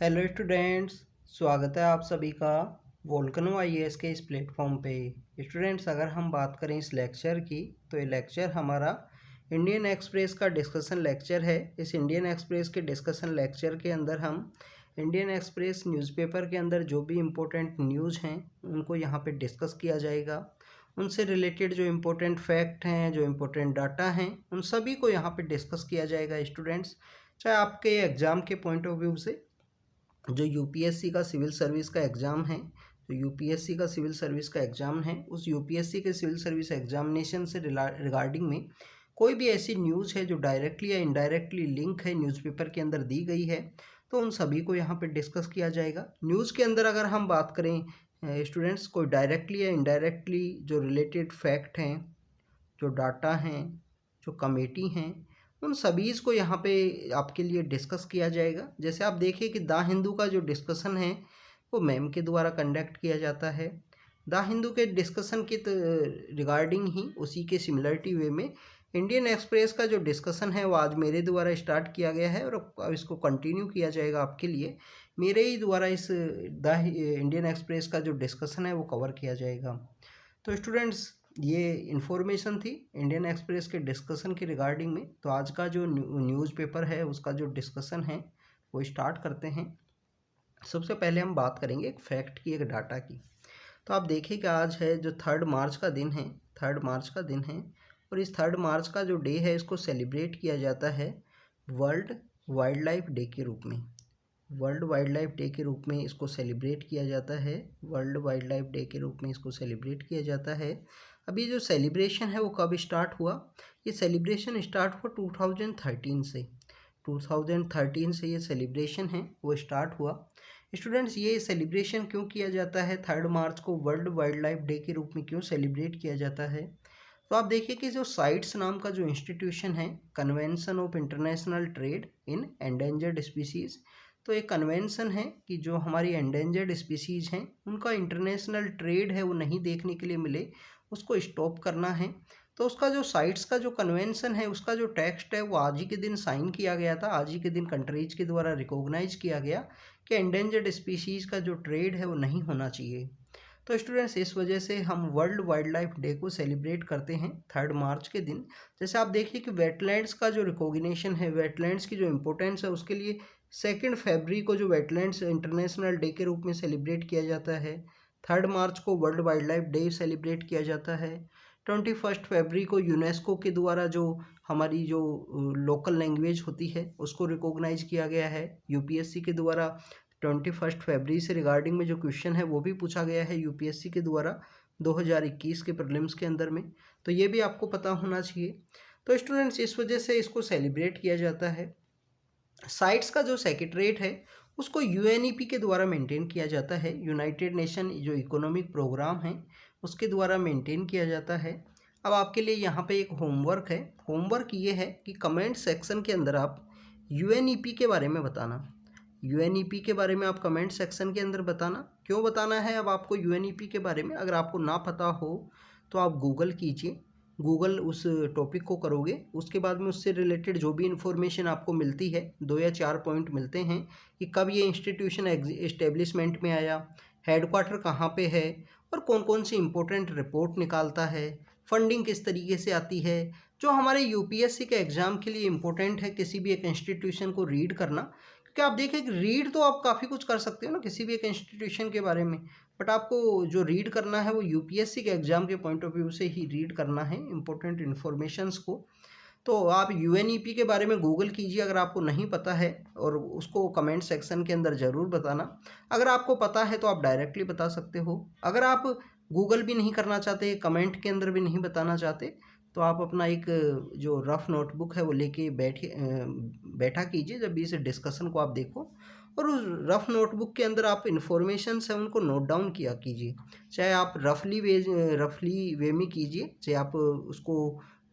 Hello students, स्वागत है आप सभी का वोल्केनो आईएएस के इस प्लेटफॉर्म पे। स्टूडेंट्स, अगर हम बात करें इस लेक्चर की तो ये लेक्चर हमारा इंडियन एक्सप्रेस का डिस्कशन लेक्चर है। इस इंडियन एक्सप्रेस के डिस्कशन लेक्चर के अंदर हम इंडियन एक्सप्रेस न्यूज़पेपर के अंदर जो भी इम्पोर्टेंट न्यूज़ हैं उनको यहाँ पे डिस्कस किया जाएगा। उनसे रिलेटेड जो इम्पोर्टेंट फैक्ट हैं, जो इम्पोर्टेंट डाटा हैं, उन सभी को यहाँ पे डिस्कस किया जाएगा स्टूडेंट्स। चाहे आपके एग्ज़ाम के पॉइंट ऑफ व्यू से जो यूपीएससी का सिविल सर्विस का एग्ज़ाम है, जो यूपीएससी का सिविल सर्विस का एग्ज़ाम है, उस यूपीएससी के सिविल सर्विस एग्जामिनेशन से रिगार्डिंग में कोई भी ऐसी न्यूज़ है जो डायरेक्टली या इनडायरेक्टली लिंक है न्यूज़पेपर के अंदर दी गई है, तो उन सभी को यहाँ पे डिस्कस किया जाएगा। न्यूज़ के अंदर अगर हम बात करें स्टूडेंट्स, कोई डायरेक्टली या इनडायरेक्टली जो रिलेटेड फैक्ट हैं, जो डाटा हैं, जो कमेटी हैं, उन सभीज़ को यहाँ पे आपके लिए डिस्कस किया जाएगा। जैसे आप देखिए कि द हिंदू का जो डिस्कशन है वो मैम के द्वारा कंडक्ट किया जाता है। द हिंदू के डिस्कशन की रिगार्डिंग ही उसी के सिमिलरिटी वे में इंडियन एक्सप्रेस का जो डिस्कशन है वो आज मेरे द्वारा स्टार्ट किया गया है और अब इसको कंटिन्यू किया जाएगा आपके लिए। मेरे ही द्वारा इस द इंडियन एक्सप्रेस का जो डिस्कशन है वो कवर किया जाएगा। तो स्टूडेंट्स, ये इन्फॉर्मेशन थी इंडियन एक्सप्रेस के डिस्कशन के रिगार्डिंग में। तो आज का जो न्यूज़पेपर है उसका जो डिस्कशन है वो स्टार्ट करते हैं। सबसे पहले हम बात करेंगे एक फैक्ट की, एक डाटा की। तो आप देखिए कि आज है जो 3 मार्च का दिन है, 3 मार्च का दिन है, और इस 3 मार्च का जो डे है इसको सेलिब्रेट किया जाता है वर्ल्ड वाइल्ड लाइफ डे के रूप में। वर्ल्ड वाइल्ड लाइफ डे के रूप में इसको सेलिब्रेट किया जाता है। वर्ल्ड वाइल्ड लाइफ डे के रूप में इसको सेलिब्रेट किया जाता है। अभी जो सेलिब्रेशन है वो कब स्टार्ट हुआ? ये सेलिब्रेशन स्टार्ट हुआ 2013 से। 2013 से ये सेलिब्रेशन है वो स्टार्ट हुआ। स्टूडेंट्स, ये सेलिब्रेशन क्यों किया जाता है? 3 मार्च को वर्ल्ड वाइल्ड लाइफ डे के रूप में क्यों सेलिब्रेट किया जाता है? तो आप देखिए कि जो साइट्स नाम का जो इंस्टीट्यूशन है, convention of international trade in endangered species, तो एक कन्वेंशन है कि जो हमारी एंडेंजर्ड स्पीसीज़ हैं उनका इंटरनेशनल ट्रेड है वो नहीं देखने के लिए मिले, उसको स्टॉप करना है। तो उसका जो साइट्स का जो कन्वेंशन है उसका जो टेक्स्ट है वो आज ही के दिन साइन किया गया था। आज ही के दिन कंट्रीज के द्वारा रिकॉग्नाइज किया गया कि एंडेंजर्ड स्पीसीज़ का जो ट्रेड है वो नहीं होना चाहिए। तो स्टूडेंट्स, इस वजह से हम वर्ल्ड वाइल्ड लाइफ डे को सेलिब्रेट करते हैं 3 मार्च के दिन। जैसे आप देखिए कि वेटलैंड्स का जो रिकॉग्निशन है, वेटलैंड्स की जो इम्पोर्टेंस है, उसके लिए 2 फरवरी को जो वेटलैंड्स इंटरनेशनल डे के रूप में सेलिब्रेट किया जाता है। 3 मार्च को world wild life day celebrate किया जाता है। 21 फरवरी को यूनेस्को के द्वारा जो हमारी जो लोकल लैंग्वेज होती है उसको रिकॉग्नाइज किया गया है यूपीएससी के द्वारा। 21 फरवरी से रिगार्डिंग में जो क्वेश्चन है वो भी पूछा गया है यूपीएससी के द्वारा 2021 के प्रीलिम्स के अंदर में। तो ये भी आपको पता होना चाहिए। तो स्टूडेंट्स, इस वजह से इसको सेलिब्रेट किया जाता है। साइट्स का जो सेक्रेटरीट है उसको यूएनईपी के द्वारा मेंटेन किया जाता है। यूनाइटेड नेशन जो इकोनॉमिक प्रोग्राम है उसके द्वारा मेंटेन किया जाता है। अब आपके लिए यहाँ पे एक होमवर्क है। होमवर्क ये है कि कमेंट सेक्शन के अंदर आप यूएनईपी के बारे में बताना। यूएनईपी के बारे में आप कमेंट सेक्शन के अंदर बताना। क्यों बताना है अब आपको यूएनईपी के बारे में? अगर आपको ना पता हो तो आप गूगल कीजिए। गूगल उस टॉपिक को करोगे, उसके बाद में उससे रिलेटेड जो भी इन्फॉर्मेशन आपको मिलती है, 2 या 4 पॉइंट मिलते हैं कि कब ये इंस्टीट्यूशन एस्टेब्लिशमेंट में आया, हेडक्वार्टर कहाँ पे है, और कौन कौन सी इंपॉर्टेंट रिपोर्ट निकालता है, फंडिंग किस तरीके से आती है, जो हमारे यूपीएससी के एग्ज़ाम के लिए इम्पोर्टेंट है किसी भी एक इंस्टीट्यूशन को रीड करना। क्योंकि आप देखें कि रीड तो आप काफ़ी कुछ कर सकते हो ना किसी भी एक इंस्टीट्यूशन के बारे में, बट आपको जो रीड करना है वो यूपीएससी के एग्ज़ाम के पॉइंट ऑफ व्यू से ही रीड करना है इंपॉर्टेंट इन्फॉर्मेशंस को। तो आप यूएनईपी के बारे में गूगल कीजिए अगर आपको नहीं पता है, और उसको कमेंट सेक्शन के अंदर ज़रूर बताना। अगर आपको पता है तो आप डायरेक्टली बता सकते हो। अगर आप गूगल भी नहीं करना चाहते, कमेंट के अंदर भी नहीं बताना चाहते, तो आप अपना एक जो रफ नोटबुक है वो लेके बैठा कीजिए जब भी इस डिस्कशन को आप देखो, और उस रफ नोटबुक के अंदर आप इन्फॉर्मेशंस हैं उनको नोट डाउन किया कीजिए। चाहे आप रफली वे में कीजिए, चाहे आप उसको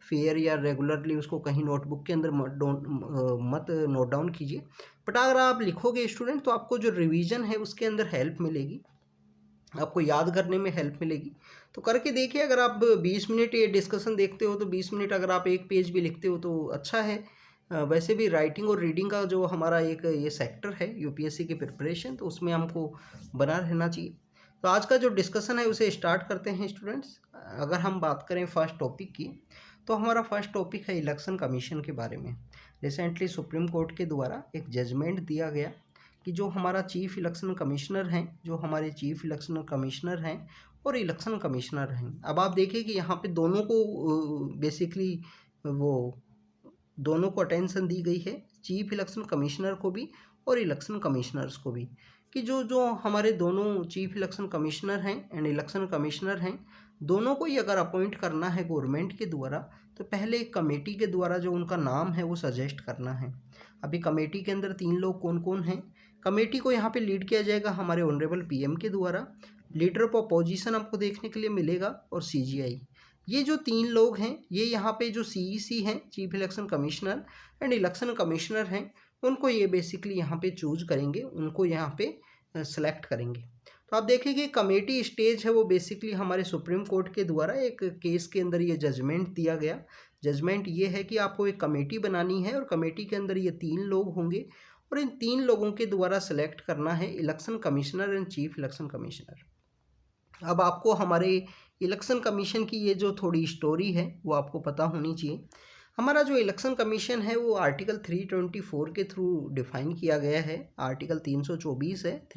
फेयर या रेगुलरली उसको कहीं नोटबुक के अंदर मत नोट डाउन कीजिए। बट अगर आप लिखोगे स्टूडेंट तो आपको जो रिवीजन है उसके अंदर हेल्प मिलेगी, आपको याद करने में हेल्प मिलेगी। तो करके देखिए, अगर आप 20 मिनट ये डिस्कशन देखते हो तो 20 मिनट अगर आप एक पेज भी लिखते हो तो अच्छा है। वैसे भी राइटिंग और रीडिंग का जो हमारा एक ये सेक्टर है यूपीएससी की प्रिपरेशन, तो उसमें हमको बना रहना चाहिए। तो आज का जो डिस्कशन है उसे स्टार्ट करते हैं स्टूडेंट्स। अगर हम बात करें फर्स्ट टॉपिक की, तो हमारा फर्स्ट टॉपिक है इलेक्शन कमीशन के बारे में। रिसेंटली सुप्रीम कोर्ट के द्वारा एक जजमेंट दिया गया कि जो हमारा चीफ इलेक्शन कमिश्नर हैं, जो हमारे चीफ इलेक्शन कमिश्नर हैं और इलेक्शन कमिश्नर हैं, अब आप देखिए कि यहाँ पे दोनों को बेसिकली वो दोनों को अटेंशन दी गई है, चीफ इलेक्शन कमिश्नर को भी और इलेक्शन कमिश्नर्स को भी, कि जो जो हमारे दोनों चीफ इलेक्शन कमिश्नर हैं एंड इलेक्शन कमिश्नर हैं, दोनों को ही अगर अपॉइंट करना है गवर्नमेंट के द्वारा, तो पहले एक कमेटी के द्वारा जो उनका नाम है वो सजेस्ट करना है। अभी कमेटी के अंदर 3 लोग कौन कौन हैं। कमेटी को यहाँ पे लीड किया जाएगा हमारे ऑनरेबल पीएम के द्वारा। लीडर ऑफ अपोजिशन आपको देखने के लिए मिलेगा और सीजीआई। ये जो 3 लोग हैं, ये यहाँ पे जो सीईसी हैं, chief election commissioner and election commissioner हैं, उनको ये बेसिकली यहाँ पे चूज करेंगे, उनको यहाँ पे सेलेक्ट करेंगे। तो आप देखेंगे कमेटी स्टेज है वो बेसिकली हमारे सुप्रीम कोर्ट के द्वारा एक केस के अंदर ये जजमेंट दिया गया। जजमेंट ये है कि आपको एक कमेटी बनानी है और कमेटी के अंदर ये 3 लोग होंगे और इन 3 लोगों के द्वारा सेलेक्ट करना है election commissioner and chief election commissioner. अब आपको हमारे इलेक्शन कमीशन की ये जो थोड़ी स्टोरी है वो आपको पता होनी चाहिए। हमारा जो इलेक्शन कमीशन है वो आर्टिकल 324 के थ्रू डिफाइन किया गया है। आर्टिकल 324 है,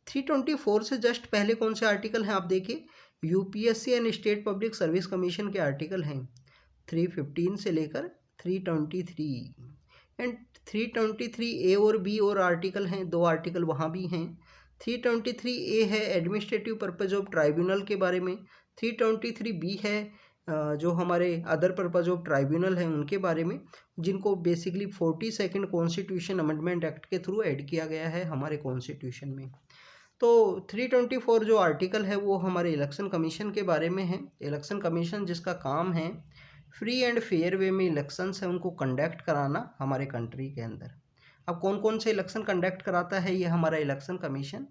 324 से जस्ट पहले कौन से आर्टिकल हैं आप देखिए, UPSC and state public service commission के आर्टिकल हैं 315 से लेकर 323 एंड 323 ए और बी और आर्टिकल हैं, 2 आर्टिकल वहाँ भी हैं। 323 ए है एडमिनिस्ट्रेटिव पर्पज ऑफ ट्राइब्यूनल के बारे में, 323 बी है जो हमारे अदर पर्पज ऑफ ट्राइब्यूनल हैं उनके बारे में, जिनको basically 42nd constitution amendment act के थ्रू ऐड किया गया है हमारे कॉन्स्टिट्यूशन में। तो 324 जो आर्टिकल है वो हमारे इलेक्शन कमीशन के बारे में है। इलेक्शन कमीशन जिसका काम है फ्री एंड फेयर वे में इलेक्शंस है उनको कंडक्ट कराना हमारे कंट्री के अंदर। अब कौन कौन से इलेक्शन कंडक्ट कराता है ये हमारा इलेक्शन कमीशन।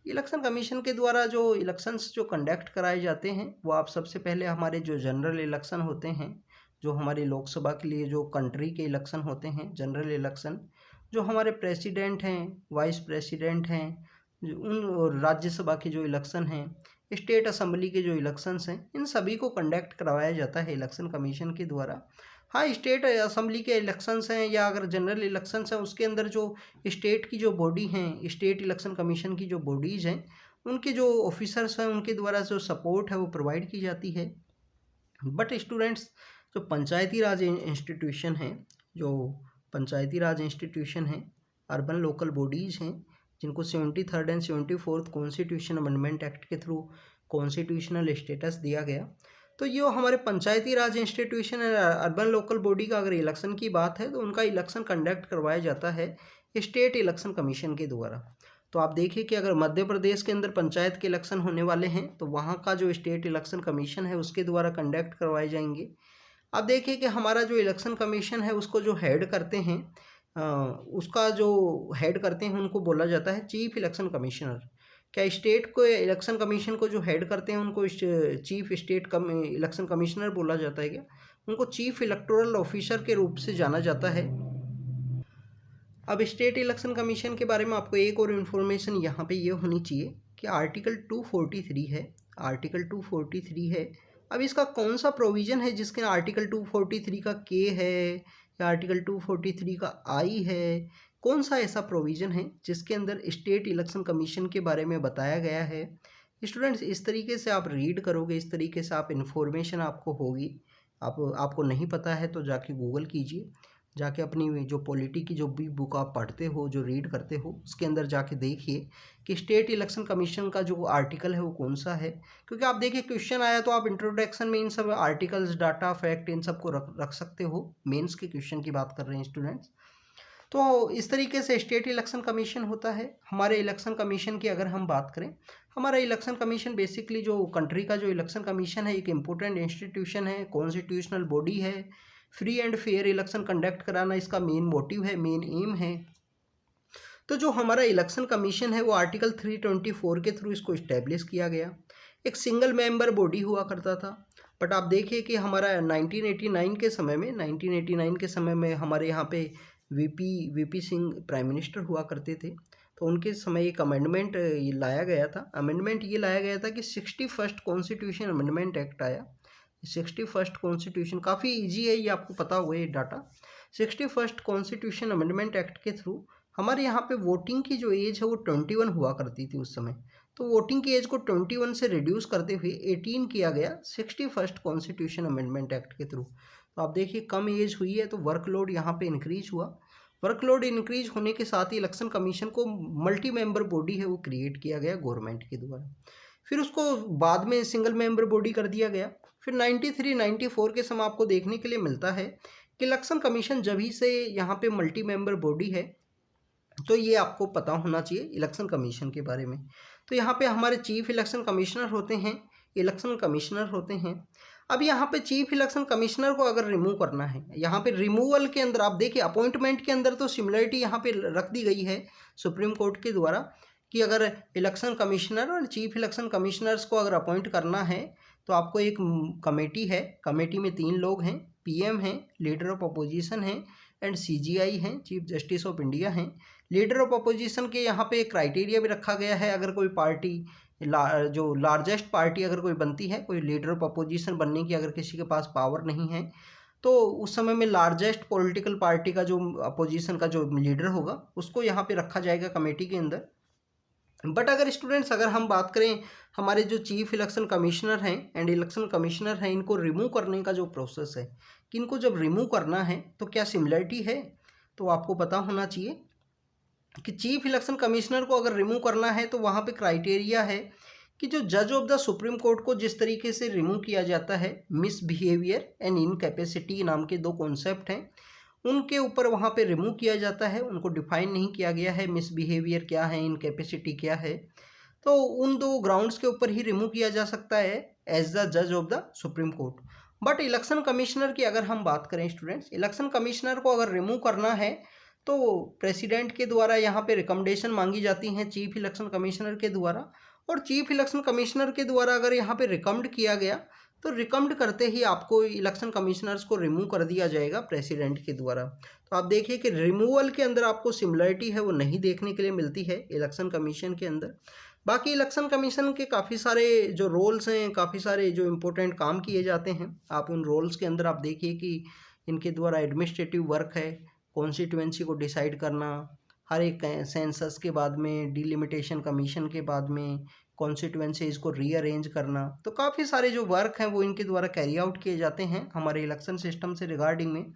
इलेक्शन कमीशन के द्वारा जो इलेक्शंस जो कंडक्ट कराए जाते हैं वो आप सबसे पहले हमारे जो जनरल इलेक्शन होते हैं, जो हमारी लोकसभा के लिए जो कंट्री के इलेक्शन होते हैं जनरल इलेक्शन, जो हमारे प्रेसिडेंट हैं, वाइस प्रेसिडेंट हैं, उन और राज्यसभा के जो इलेक्शन हैं, स्टेट असेंबली के जो इलेक्शंस हैं, इन सभी को कंडक्ट करवाया जाता है इलेक्शन कमीशन के द्वारा। हाँ, स्टेट असेंबली के इलेक्शंस हैं या अगर जनरल इलेक्शंस हैं उसके अंदर जो स्टेट की जो बॉडी हैं, स्टेट इलेक्शन कमीशन की जो बॉडीज़ हैं, उनके जो ऑफिसर्स हैं उनके द्वारा जो सपोर्ट है वो प्रोवाइड की जाती है। बट स्टूडेंट्स, जो पंचायती राज इंस्टीट्यूशन हैं, जो पंचायती राज इंस्टीट्यूशन हैं, अर्बन लोकल बॉडीज़ हैं, जिनको 73rd and 74th constitution amendment act के थ्रू कॉन्स्टिट्यूशनल स्टेटस दिया गया, तो ये हमारे पंचायती राज इंस्टीट्यूशन अर्बन लोकल बॉडी का अगर इलेक्शन की बात है तो उनका इलेक्शन कंडक्ट करवाया जाता है स्टेट इलेक्शन कमीशन के द्वारा। तो आप देखिए कि अगर मध्य प्रदेश के अंदर पंचायत के इलेक्शन होने वाले हैं तो वहाँ का जो स्टेट इलेक्शन कमीशन है उसके द्वारा कंडक्ट करवाए जाएंगे। आप देखिए कि हमारा जो इलेक्शन कमीशन है उसको जो हेड करते हैं उसका जो हेड करते हैं उनको बोला जाता है चीफ इलेक्शन कमिश्नर। क्या स्टेट को इलेक्शन कमीशन को जो हेड करते हैं उनको चीफ स्टेट इलेक्शन कमिश्नर बोला जाता है क्या? उनको चीफ इलेक्टोरल ऑफिसर के रूप से जाना जाता है। अब स्टेट इलेक्शन कमीशन के बारे में आपको एक और इन्फॉर्मेशन यहाँ पे ये होनी चाहिए कि आर्टिकल 243 है, आर्टिकल 243 है। अब इसका कौन सा प्रोविज़न है जिसके आर्टिकल 243 का के है या आर्टिकल 243 का आई है, कौन सा ऐसा प्रोविज़न है जिसके अंदर स्टेट इलेक्शन कमीशन के बारे में बताया गया है। स्टूडेंट्स, इस तरीके से आप रीड करोगे, इस तरीके से आप इन्फॉर्मेशन आपको होगी। आपको नहीं पता है तो जाके गूगल कीजिए, जाके अपनी जो पॉलिटी की जो भी बुक आप पढ़ते हो, जो रीड करते हो, उसके अंदर जाके देखिए कि स्टेट इलेक्शन कमीशन का जो आर्टिकल है वो कौन सा है। क्योंकि आप देखिए क्वेश्चन आया तो आप इंट्रोडक्शन में इन सब आर्टिकल्स, डाटा, फैक्ट इन सबको रख सकते हो। मेंस के क्वेश्चन की बात कर रहे हैं स्टूडेंट्स। तो इस तरीके से स्टेट इलेक्शन कमीशन होता है। हमारे इलेक्शन कमीशन की अगर हम बात करें, हमारा इलेक्शन कमीशन बेसिकली जो कंट्री का जो इलेक्शन कमीशन है एक इम्पोर्टेंट इंस्टीट्यूशन है, कॉन्स्टिट्यूशनल बॉडी है। Free and fair election conduct कराना इसका मेन मोटिव है, मेन एम है। तो जो हमारा इलेक्शन कमीशन है वो आर्टिकल 324 के थ्रू इसको इस्टेब्लिश किया गया। एक सिंगल मेंबर बॉडी हुआ करता था। बट आप देखिए कि हमारा 1989 के समय में हमारे यहाँ पे वीपी सिंह प्राइम मिनिस्टर हुआ करते थे। तो उनके समय एक अमेंडमेंट ये लाया गया था। अमेंडमेंट ये लाया गया था कि 61st कॉन्स्टिट्यूशन अमेंडमेंट एक्ट आया। 61st कॉन्स्टिट्यूशन काफ़ी ईजी है, ये आपको पता होगा ये data. 61st constitution amendment act के थ्रू हमारे यहाँ पे वोटिंग की जो एज है वो 21 हुआ करती थी उस समय। तो वोटिंग की एज को 21 से रिड्यूस करते हुए 18 किया गया 61st कॉन्स्टिट्यूशन अमेंडमेंट एक्ट के थ्रू। तो आप देखिए कम एज हुई है तो वर्कलोड यहाँ पे इंक्रीज हुआ। वर्कलोड इंक्रीज होने के साथ ही इलेक्शन कमीशन को मल्टी मेंबर बॉडी है वो क्रिएट किया गया गवर्नमेंट के द्वारा। फिर उसको बाद में सिंगल मेंबर बॉडी कर दिया गया। फिर 93-94 के समय आपको देखने के लिए मिलता है कि इलेक्शन कमीशन जब ही से यहाँ पे मल्टी मेंबर बॉडी है। तो ये आपको पता होना चाहिए इलेक्शन कमीशन के बारे में। तो यहाँ पे हमारे चीफ इलेक्शन कमिश्नर होते हैं, इलेक्शन कमिश्नर होते हैं। अब यहाँ पे चीफ इलेक्शन कमिश्नर को अगर रिमूव करना है, यहाँ पे रिमूवल के अंदर आप देखिए अपॉइंटमेंट के अंदर तो सिमिलरिटी यहाँ पे रख दी गई है सुप्रीम कोर्ट के द्वारा कि अगर इलेक्शन कमिश्नर और चीफ इलेक्शन कमिश्नर्स को अगर अपॉइंट करना है तो आपको एक कमेटी है, कमेटी में 3 लोग हैं, पीएम हैं, लीडर ऑफ अपोजिशन हैं एंड सीजीआई हैं, चीफ जस्टिस ऑफ इंडिया हैं। लीडर ऑफ अपोजिशन के यहाँ पे क्राइटेरिया भी रखा गया है, अगर कोई पार्टी जो लार्जेस्ट पार्टी अगर कोई बनती है, कोई लीडर ऑफ अपोजिशन बनने की अगर किसी के पास पावर नहीं है तो उस समय में लार्जेस्ट पॉलिटिकल पार्टी का जो अपोजिशन का जो लीडर होगा उसको यहाँ पे रखा जाएगा कमेटी के अंदर। बट अगर स्टूडेंट्स अगर हम बात करें हमारे जो चीफ इलेक्शन कमिश्नर हैं एंड इलेक्शन कमिश्नर हैं, इनको रिमूव करने का जो प्रोसेस है कि इनको जब रिमूव करना है तो क्या सिमिलरिटी है, तो आपको पता होना चाहिए कि चीफ इलेक्शन कमिश्नर को अगर रिमूव करना है तो वहाँ पे क्राइटेरिया है कि जो जज ऑफ द सुप्रीम कोर्ट को जिस तरीके से रिमूव किया जाता है, मिसबिहेवियर एंड इनकैपेसिटी नाम के 2 कॉन्सेप्ट हैं, उनके ऊपर वहाँ पे रिमूव किया जाता है। उनको डिफाइन नहीं किया गया है मिसबिहेवियर क्या है, इनकैपेसिटी क्या है। तो उन 2 ग्राउंड्स के ऊपर ही रिमूव किया जा सकता है एज द जज of the supreme court. But election commissioner की अगर हम बात करें स्टूडेंट्स, इलेक्शन कमिश्नर को अगर रिमूव करना है तो प्रेसिडेंट के द्वारा यहाँ पे रिकमेंडेशन मांगी जाती हैं चीफ इलेक्शन कमिश्नर के द्वारा। और चीफ इलेक्शन कमिश्नर के द्वारा अगर यहाँ पे रिकमेंड किया गया तो रिकमेंड करते ही आपको इलेक्शन कमिश्नर्स को रिमूव कर दिया जाएगा प्रेसिडेंट के द्वारा। तो आप देखिए कि रिमूवल के अंदर आपको सिमिलरिटी है वो नहीं देखने के लिए मिलती है इलेक्शन कमीशन के अंदर। बाकी इलेक्शन कमीशन के काफ़ी सारे जो रोल्स हैं, काफ़ी सारे जो इम्पोर्टेंट काम किए जाते हैं, आप उन रोल्स के अंदर आप देखिए कि इनके द्वारा एडमिनिस्ट्रेटिव वर्क है, कॉन्स्टिट्यूएंसी को डिसाइड करना, हर एक सेंसस के बाद में डिलिमिटेशन कमीशन के बाद में कॉन्स्टिट्यूएंसीज को रीअरेंज करना। तो काफ़ी सारे जो वर्क हैं वो इनके द्वारा कैरी आउट किए जाते हैं हमारे इलेक्शन सिस्टम से रिगार्डिंग में।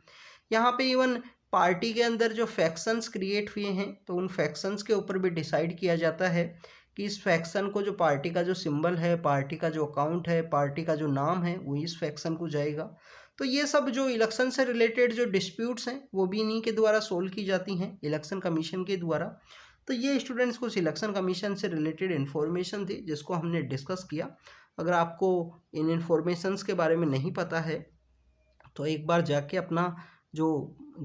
यहाँ पे इवन पार्टी के अंदर जो फैक्शंस क्रिएट हुए हैं तो उन फैक्शंस के ऊपर भी डिसाइड किया जाता है कि इस फैक्शन को जो पार्टी का जो सिंबल है, पार्टी का जो अकाउंट है, पार्टी का जो नाम है वो इस फैक्शन को जाएगा। तो ये सब जो इलेक्शन से रिलेटेड जो डिस्प्यूट्स हैं वो भी इन्हीं के द्वारा सोल्व की जाती हैं इलेक्शन कमीशन के द्वारा। तो ये स्टूडेंट्स कुछ इलेक्शन कमीशन से रिलेटेड इन्फॉर्मेशन थी जिसको हमने डिस्कस किया। अगर आपको इन इन्फॉर्मेशंस के बारे में नहीं पता है तो एक बार जाके अपना जो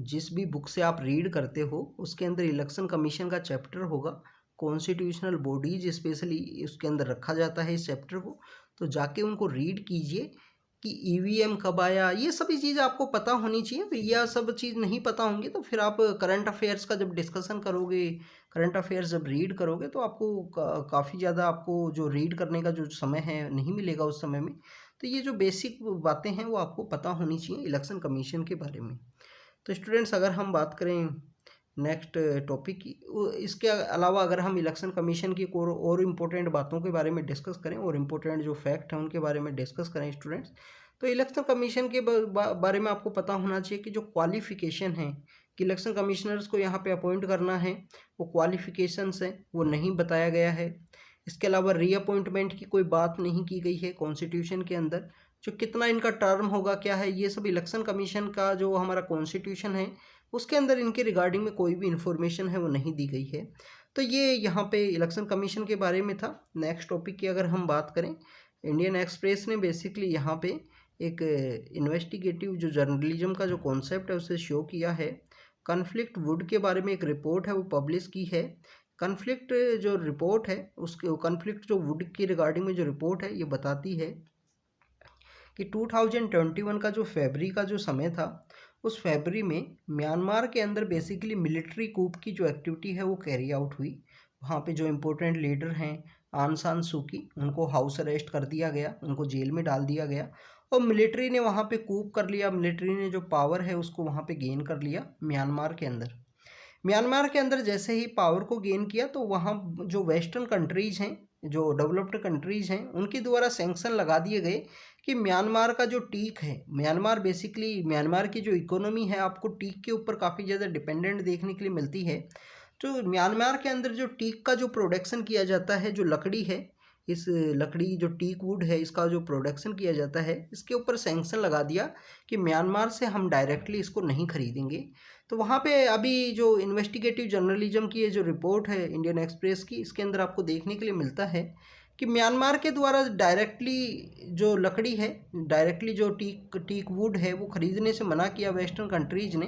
जिस भी बुक से आप रीड करते हो उसके अंदर इलेक्शन कमीशन का चैप्टर होगा, कॉन्स्टिट्यूशनल बॉडीज स्पेशली उसके अंदर रखा जाता है इस चैप्टर को। तो जाके उनको रीड कीजिए कि ईवीएम कब आया, ये सभी चीज़ आपको पता होनी चाहिए। यह सब चीज़ नहीं पता होंगी तो फिर आप करंट अफेयर्स का जब डिस्कशन करोगे, करंट अफेयर्स जब रीड करोगे तो आपको काफ़ी ज़्यादा आपको जो रीड करने का जो समय है नहीं मिलेगा उस समय में। तो ये जो बेसिक बातें हैं वो आपको पता होनी चाहिए इलेक्शन कमीशन के बारे में। तो स्टूडेंट्स अगर हम बात करें नेक्स्ट टॉपिक की, इसके अलावा अगर हम इलेक्शन कमीशन की और इम्पोर्टेंट बातों के बारे में डिस्कस करें और इम्पोर्टेंट जो फैक्ट हैं उनके बारे में डिस्कस करें स्टूडेंट्स, तो इलेक्शन कमीशन के बारे में आपको पता होना चाहिए कि जो क्वालिफ़िकेशन है कि इलेक्शन कमिश्नर्स को यहाँ पे अपॉइंट करना है वो क्वालिफ़िकेशंस हैं वो नहीं बताया गया है। इसके अलावा रीअपॉइंटमेंट की कोई बात नहीं की गई है कॉन्स्टिट्यूशन के अंदर। जो कितना इनका टर्म होगा क्या है ये सब इलेक्शन कमीशन का जो हमारा कॉन्स्टिट्यूशन है उसके अंदर इनके रिगार्डिंग में कोई भी इन्फॉर्मेशन है वो नहीं दी गई है। तो ये यहाँ पे इलेक्शन कमीशन के बारे में था। नेक्स्ट टॉपिक की अगर हम बात करें, इंडियन एक्सप्रेस ने बेसिकली यहाँ पे एक इन्वेस्टिगेटिव जो जर्नलिज्म का जो कॉन्सेप्ट है उसे शो किया है। कन्फ्लिक्ट वुड के बारे में एक रिपोर्ट है वो पब्लिश की है। कन्फ्लिक्ट जो रिपोर्ट है उसके कन्फ्लिक्ट जो वुड की रिगार्डिंग में जो रिपोर्ट है ये बताती है कि 2021 का जो फरवरी का जो समय था, उस फरवरी में म्यांमार के अंदर बेसिकली मिलिट्री कूप की जो एक्टिविटी है वो कैरी आउट हुई। वहाँ पे जो इम्पोर्टेंट लीडर हैं आंग सान सूकी, उनको हाउस अरेस्ट कर दिया गया, उनको जेल में डाल दिया गया और मिलिट्री ने वहाँ पे कूप कर लिया। मिलिट्री ने जो पावर है उसको वहाँ पे गेन कर लिया म्यांमार के अंदर। म्यांमार के अंदर जैसे ही पावर को गेन किया तो वहाँ जो वेस्टर्न कंट्रीज हैं, जो डेवलप्ड कंट्रीज हैं, उनके द्वारा सैंक्शन लगा दिए गए कि म्यांमार का जो टीक है, म्यांमार बेसिकली म्यांमार की जो इकोनॉमी है आपको टीक के ऊपर काफ़ी ज़्यादा डिपेंडेंट देखने के लिए मिलती है। तो म्यांमार के अंदर जो टीक का जो प्रोडक्शन किया जाता है, जो लकड़ी है, इस लकड़ी जो टीक वुड है इसका जो प्रोडक्शन किया जाता है, इसके ऊपर सैंक्शन लगा दिया कि म्यांमार से हम डायरेक्टली इसको नहीं खरीदेंगे। तो वहाँ पे अभी जो इन्वेस्टिगेटिव जर्नलिज्म की ये जो रिपोर्ट है इंडियन एक्सप्रेस की, इसके अंदर आपको देखने के लिए मिलता है कि म्यांमार के द्वारा डायरेक्टली जो लकड़ी है, डायरेक्टली जो टीक वुड है वो ख़रीदने से मना किया वेस्टर्न कंट्रीज़ ने।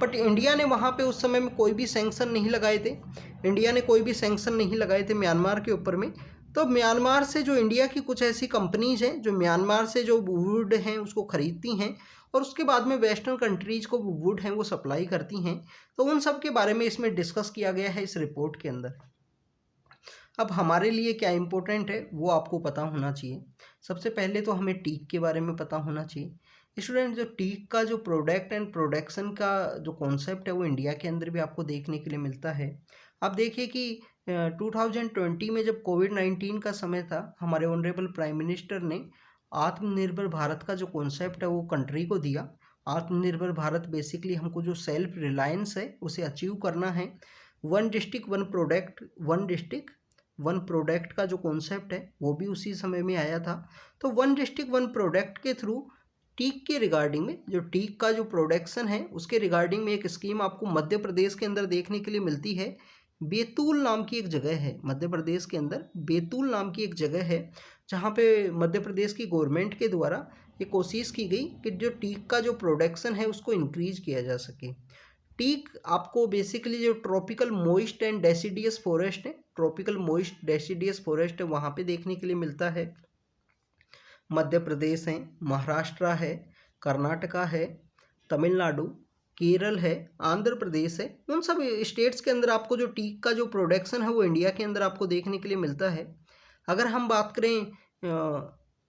बट इंडिया ने वहाँ पे उस समय में कोई भी सैंक्शन नहीं लगाए थे, इंडिया ने कोई भी सैंक्शन नहीं लगाए थे म्यांमार के ऊपर में। तो म्यांमार से जो इंडिया की कुछ ऐसी कंपनीज़ हैं जो म्यांमार से जो वुड हैं उसको ख़रीदती हैं और उसके बाद में वेस्टर्न कंट्रीज़ को वुड हैं वो सप्लाई करती हैं। तो उन सब के बारे में इसमें डिस्कस किया गया है इस रिपोर्ट के अंदर। अब हमारे लिए क्या इम्पोर्टेंट है वो आपको पता होना चाहिए। सबसे पहले तो हमें टीक के बारे में पता होना चाहिए। स्टूडेंट, जो टीक का जो प्रोडक्ट एंड प्रोडक्शन का जो कॉन्सेप्ट है वो इंडिया के अंदर भी आपको देखने के लिए मिलता है। आप देखिए कि 2020 में जब कोविड-19 का समय था, हमारे ऑनरेबल प्राइम मिनिस्टर ने आत्मनिर्भर भारत का जो कॉन्सेप्ट है वो कंट्री को दिया। आत्मनिर्भर भारत बेसिकली हमको जो सेल्फ रिलायंस है उसे अचीव करना है। वन डिस्ट्रिक्ट वन प्रोडक्ट का जो कॉन्सेप्ट है वो भी उसी समय में आया था। तो वन डिस्ट्रिक्ट वन प्रोडक्ट के थ्रू टीक के रिगार्डिंग में, जो टीक का जो प्रोडक्शन है उसके रिगार्डिंग में एक स्कीम आपको मध्य प्रदेश के अंदर देखने के लिए मिलती है। बैतूल नाम की एक जगह है मध्य प्रदेश के अंदर, बैतूल नाम की एक जगह है जहाँ पे मध्य प्रदेश की गवर्नमेंट के द्वारा ये कोशिश की गई कि जो टीक का जो प्रोडक्शन है उसको इंक्रीज किया जा सके। टीक आपको बेसिकली जो tropical moist and deciduous forest है, ट्रॉपिकल मॉइस्ट डेसिडियस फॉरेस्ट है वहाँ पे देखने के लिए मिलता है। मध्य प्रदेश है, महाराष्ट्र है, कर्नाटका है, तमिलनाडु, केरल है, आंध्र प्रदेश है, उन सब स्टेट्स के अंदर आपको जो टीक का जो प्रोडक्शन है वो इंडिया के अंदर आपको देखने के लिए मिलता है। अगर हम बात करें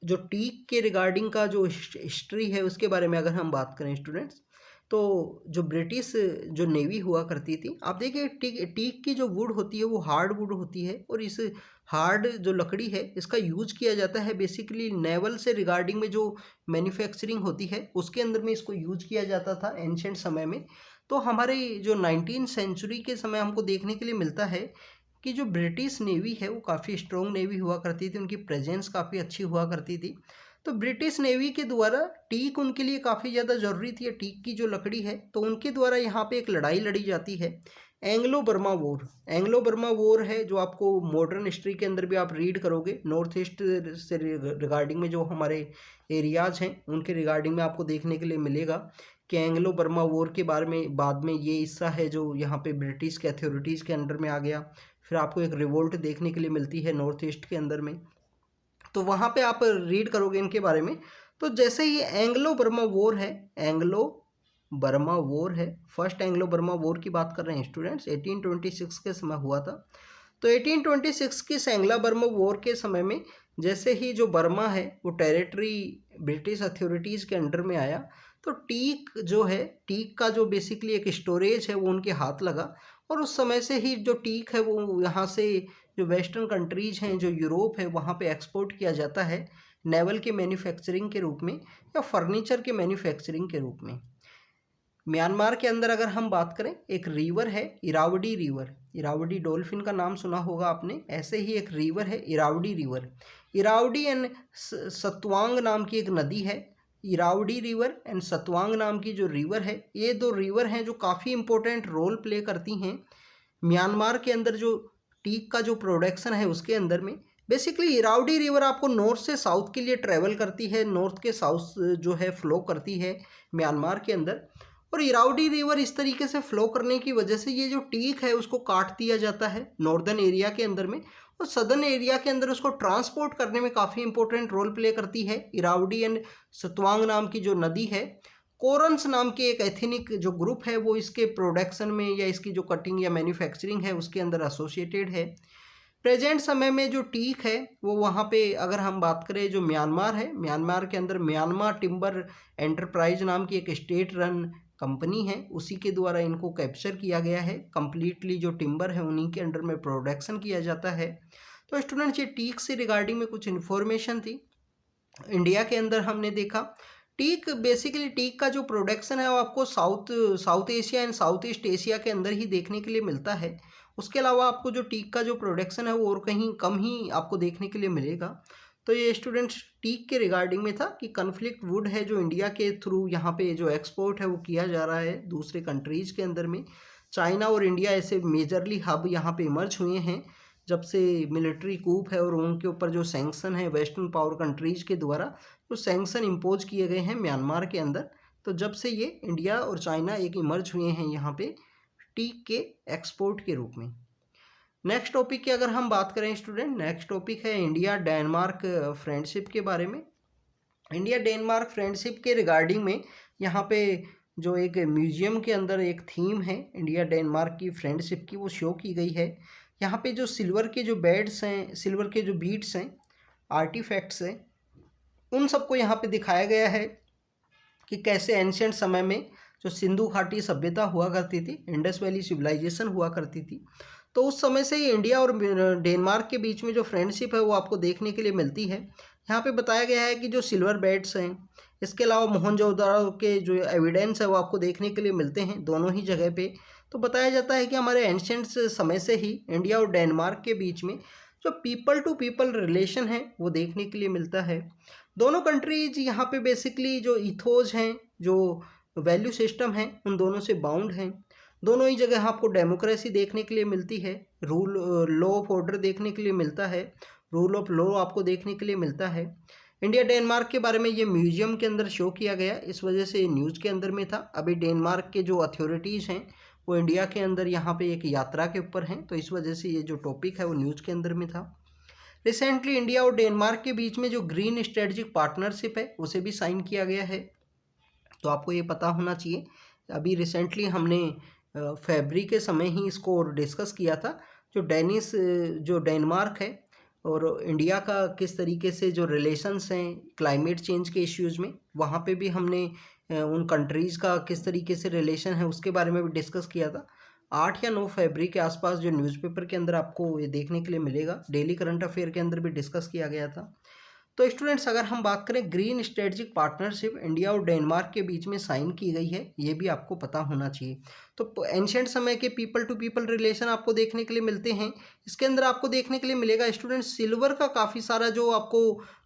जो टीक के रिगार्डिंग का जो हिस्ट्री है उसके बारे में अगर हम बात करें स्टूडेंट्स, तो जो ब्रिटिश जो नेवी हुआ करती थी, आप देखिए टीक की जो वुड होती है वो हार्ड वुड होती है और इस हार्ड जो लकड़ी है इसका यूज किया जाता है बेसिकली नेवल से रिगार्डिंग में जो मैन्युफैक्चरिंग होती है उसके अंदर में इसको यूज किया जाता था एंशिएंट समय में। तो हमारे जो 19th सेंचुरी के समय हमको देखने के लिए मिलता है कि जो ब्रिटिश नेवी है वो काफ़ी स्ट्रॉन्ग नेवी हुआ करती थी, उनकी प्रेजेंस काफ़ी अच्छी हुआ करती थी। तो ब्रिटिश नेवी के द्वारा टीक उनके लिए काफ़ी ज़्यादा ज़रूरी थी, टीक की जो लकड़ी है, तो उनके द्वारा यहाँ पे एक लड़ाई लड़ी जाती है, Anglo Burma war. Anglo Burma war है जो आपको मॉडर्न हिस्ट्री के अंदर भी आप रीड करोगे, नॉर्थ ईस्ट से रिगार्डिंग में जो हमारे एरियाज़ हैं उनके रिगार्डिंग में आपको देखने के लिए मिलेगा कि एंग्लो बर्मा वॉर के बारे में बाद में ये हिस्सा है जो यहाँ पे ब्रिटिश के अथॉरिटीज़ के अंडर में आ गया। फिर आपको एक रिवोल्ट देखने के लिए मिलती है नॉर्थ ईस्ट के अंदर में, तो वहाँ पे आप रीड करोगे इनके बारे में। तो जैसे ही एंग्लो बर्मा वॉर है, एंग्लो बर्मा वॉर है, फर्स्ट एंग्लो बर्मा वॉर की बात कर रहे हैं स्टूडेंट्स, 1826 के समय हुआ था। तो 1826 की एंग्लो बर्मा वॉर के समय में जैसे ही जो बर्मा है वो टेरिटरी ब्रिटिश अथॉरिटीज़ के अंडर में आया, तो टीक जो है, टीक का जो बेसिकली एक स्टोरेज है वो उनके हाथ लगा और उस समय से ही जो टीक है वो यहाँ से जो वेस्टर्न कंट्रीज़ हैं, जो यूरोप है, वहाँ पे एक्सपोर्ट किया जाता है नेवल के मैन्युफैक्चरिंग के रूप में या फर्नीचर के मैन्युफैक्चरिंग के रूप में। म्यांमार के अंदर अगर हम बात करें, एक रिवर है इरावडी रिवर, इरावडी डॉल्फिन का नाम सुना होगा आपने, ऐसे ही एक रिवर है इरावडी रिवर। इरावडी एंड सतवांग नाम की एक नदी है, इरावडी रिवर एंड सतवांग नाम की जो रिवर है, ये दो रिवर हैं जो काफ़ी इंपॉर्टेंट रोल प्ले करती हैं म्यांमार के अंदर जो टीक का जो प्रोडक्शन है उसके अंदर में। बेसिकली इरावडी रिवर आपको नॉर्थ से साउथ के लिए ट्रैवल करती है, नॉर्थ के साउथ जो है फ्लो करती है म्यांमार के अंदर, और इरावदी रिवर इस तरीके से फ्लो करने की वजह से ये जो टीक है उसको काट दिया जाता है नॉर्दर्न एरिया के अंदर में, और सदर्न एरिया के अंदर उसको ट्रांसपोर्ट करने में काफ़ी इंपॉर्टेंट रोल प्ले करती है इरावदी एंड सतवांग नाम की जो नदी है। कोरन्स नाम के एक एथनिक जो ग्रुप है वो इसके प्रोडक्शन में या इसकी जो कटिंग या मैन्युफैक्चरिंग है उसके अंदर एसोसिएटेड है। प्रेजेंट समय में जो टीक है वो वहाँ पे अगर हम बात करें जो म्यांमार है, म्यांमार के अंदर म्यांमार टिम्बर एंटरप्राइज नाम की एक स्टेट रन कंपनी है, उसी के द्वारा इनको कैप्चर किया गया है। कंप्लीटली जो टिम्बर है उन्हीं के अंडर में प्रोडक्शन किया जाता है। तो स्टूडेंट्स ये टीक से रिगार्डिंग में कुछ इन्फॉर्मेशन थी। इंडिया के अंदर हमने देखा टीक, बेसिकली टीक का जो प्रोडक्शन है वो आपको south Asia and south east Asia के अंदर ही देखने के लिए मिलता है। उसके अलावा आपको जो टीक का जो प्रोडक्शन है वो और कहीं कम ही आपको देखने के लिए मिलेगा। तो ये स्टूडेंट्स टीक के रिगार्डिंग में था कि कन्फ्लिक्ट वुड है जो इंडिया के थ्रू यहाँ पे जो एक्सपोर्ट है वो किया जा रहा है दूसरे कंट्रीज़ के अंदर में। चाइना और इंडिया ऐसे मेजरली हब यहाँ पे इमर्ज हुए हैं जब से मिलिट्री कूप है और उनके ऊपर जो सैंक्शन है वेस्टर्न पावर कंट्रीज़ के द्वारा जो सैंक्शन इम्पोज किए गए हैं म्यांमार के अंदर, तो जब से ये इंडिया और चाइना एक इमर्ज हुए हैं यहाँ पे टीक के एक्सपोर्ट के रूप में। नेक्स्ट टॉपिक की अगर हम बात करें स्टूडेंट, नेक्स्ट टॉपिक है इंडिया डेनमार्क फ्रेंडशिप के बारे में। इंडिया डेनमार्क फ्रेंडशिप के रिगार्डिंग में यहाँ पे जो एक म्यूजियम के अंदर एक थीम है इंडिया डेनमार्क की फ्रेंडशिप की वो शो की गई है। यहाँ पे जो सिल्वर के जो बेड्स हैं, सिल्वर के जो बीट्स हैं, आर्टिफैक्ट्स हैं, उन सबको यहाँ पे दिखाया गया है कि कैसे एंशिएंट समय में जो सिंधु घाटी सभ्यता हुआ करती थी, इंडस वैली सिविलाइजेशन हुआ करती थी, तो उस समय से ही इंडिया और डेनमार्क के बीच में जो फ्रेंडशिप है वो आपको देखने के लिए मिलती है। यहाँ पे बताया गया है कि जो सिल्वर बेड्स हैं, इसके अलावा मोहनजोदड़ो के जो एविडेंस है वो आपको देखने के लिए मिलते हैं दोनों ही जगह पे। तो बताया जाता है कि हमारे एंशिएंट समय से ही इंडिया और डेनमार्क के बीच में जो पीपल टू पीपल रिलेशन है वो देखने के लिए मिलता है। दोनों कंट्रीज यहाँ पे बेसिकली जो इथोज हैं, जो वैल्यू सिस्टम हैं, उन दोनों से बाउंड हैं। दोनों ही जगह आपको डेमोक्रेसी देखने के लिए मिलती है, लॉ ऑफ ऑर्डर देखने के लिए मिलता है, रूल ऑफ लॉ आपको देखने के लिए मिलता है। इंडिया डेनमार्क के बारे में ये म्यूजियम के अंदर शो किया गया, इस वजह से न्यूज़ के अंदर में था। अभी डेनमार्क के जो अथॉरिटीज़ हैं वो इंडिया के अंदर यहाँ पे एक यात्रा के ऊपर हैं, तो इस वजह से ये जो टॉपिक है वो न्यूज़ के अंदर में था। रिसेंटली इंडिया और डेनमार्क के बीच में जो ग्रीन स्ट्रेटजिक पार्टनरशिप है उसे भी साइन किया गया है, तो आपको ये पता होना चाहिए। अभी रिसेंटली हमने फरवरी के समय ही इसको डिस्कस किया था। जो डेनमार्क है और इंडिया का किस तरीके से जो रिलेशंस हैं क्लाइमेट चेंज के इश्यूज़ में, वहाँ पे भी हमने उन कंट्रीज़ का किस तरीके से रिलेशन है उसके बारे में भी डिस्कस किया था। 8 या 9 फरवरी के आसपास जो न्यूज़पेपर के अंदर आपको ये देखने के लिए मिलेगा, डेली करंट अफेयर के अंदर भी डिस्कस किया गया था। तो स्टूडेंट्स अगर हम बात करें ग्रीन स्ट्रेटजिक पार्टनरशिप इंडिया और डेनमार्क के बीच में साइन की गई है, ये भी आपको पता होना चाहिए। तो एंशिएंट समय के पीपल टू पीपल रिलेशन आपको देखने के लिए मिलते हैं। इसके अंदर आपको देखने के लिए मिलेगा स्टूडेंट्स सिल्वर का काफ़ी सारा जो आपको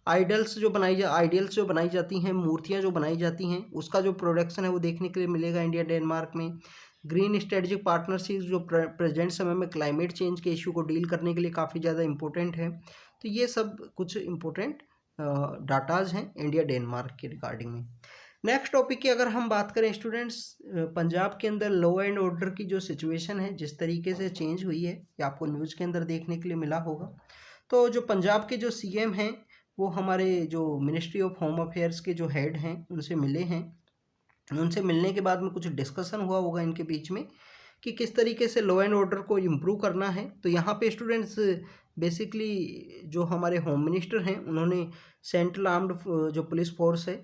आइडियल्स जो बनाई जाती हैं, मूर्तियाँ जो बनाई जाती हैं, उसका जो प्रोडक्शन है वो देखने के लिए मिलेगा इंडिया डेनमार्क में। ग्रीन स्ट्रेटजिक पार्टनरशिप जो प्रेजेंट समय में क्लाइमेट चेंज के इशू को डील करने के लिए काफ़ी ज़्यादा इंपॉर्टेंट है। तो ये सब कुछ इंपॉर्टेंट डाटाज हैं इंडिया डेनमार्क के रिगार्डिंग में। नेक्स्ट टॉपिक की अगर हम बात करें स्टूडेंट्स, पंजाब के अंदर लॉ एंड ऑर्डर की जो सिचुएशन है जिस तरीके से चेंज हुई है ये आपको न्यूज़ के अंदर देखने के लिए मिला होगा। तो जो पंजाब के जो सीएम हैं वो हमारे जो मिनिस्ट्री ऑफ होम अफेयर्स के जो हेड हैं उनसे मिले हैं। उनसे मिलने के बाद में कुछ डिस्कशन हुआ होगा इनके बीच में कि किस तरीके से लॉ एंड ऑर्डर को इम्प्रूव करना है। तो यहाँ पे स्टूडेंट्स बेसिकली जो हमारे होम मिनिस्टर हैं उन्होंने सेंट्रल आर्म्ड जो पुलिस फोर्स है,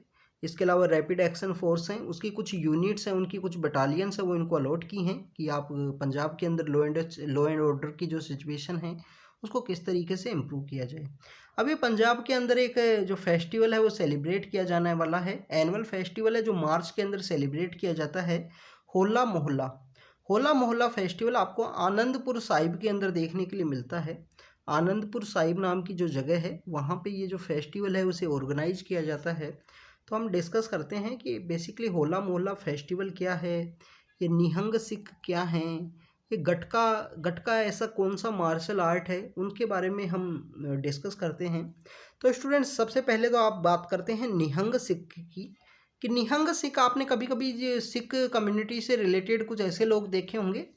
इसके अलावा रैपिड एक्शन फोर्स हैं, उसकी कुछ यूनिट्स हैं, उनकी कुछ बटालियंस हैं, वो इनको अलॉट की हैं कि आप पंजाब के अंदर लॉ एंड ऑर्डर की जो सिचुएशन है उसको किस तरीके से इम्प्रूव किया जाए। अभी पंजाब के अंदर एक जो फेस्टिवल है वो सेलिब्रेट किया जाने वाला है, एनुअल फेस्टिवल है जो मार्च के अंदर सेलिब्रेट किया जाता है, होला मोहल्ला। होला मोहल्ला फेस्टिवल आपको आनंदपुर साहिब के अंदर देखने के लिए मिलता है। आनंदपुर साहिब नाम की जो जगह है वहाँ पे ये जो फेस्टिवल है उसे ऑर्गेनाइज किया जाता है। तो हम डिस्कस करते हैं कि बेसिकली होला मोहल्ला फेस्टिवल क्या है, ये निहंग सिख क्या हैं, ये गटका ऐसा कौन सा मार्शल आर्ट है, उनके बारे में हम डिस्कस करते हैं। तो स्टूडेंट्स सबसे पहले तो आप बात करते हैं निहंग सिख की। कि निहंग सिख, आपने कभी कभी सिख कम्युनिटी से रिलेटेड कुछ ऐसे लोग देखे होंगे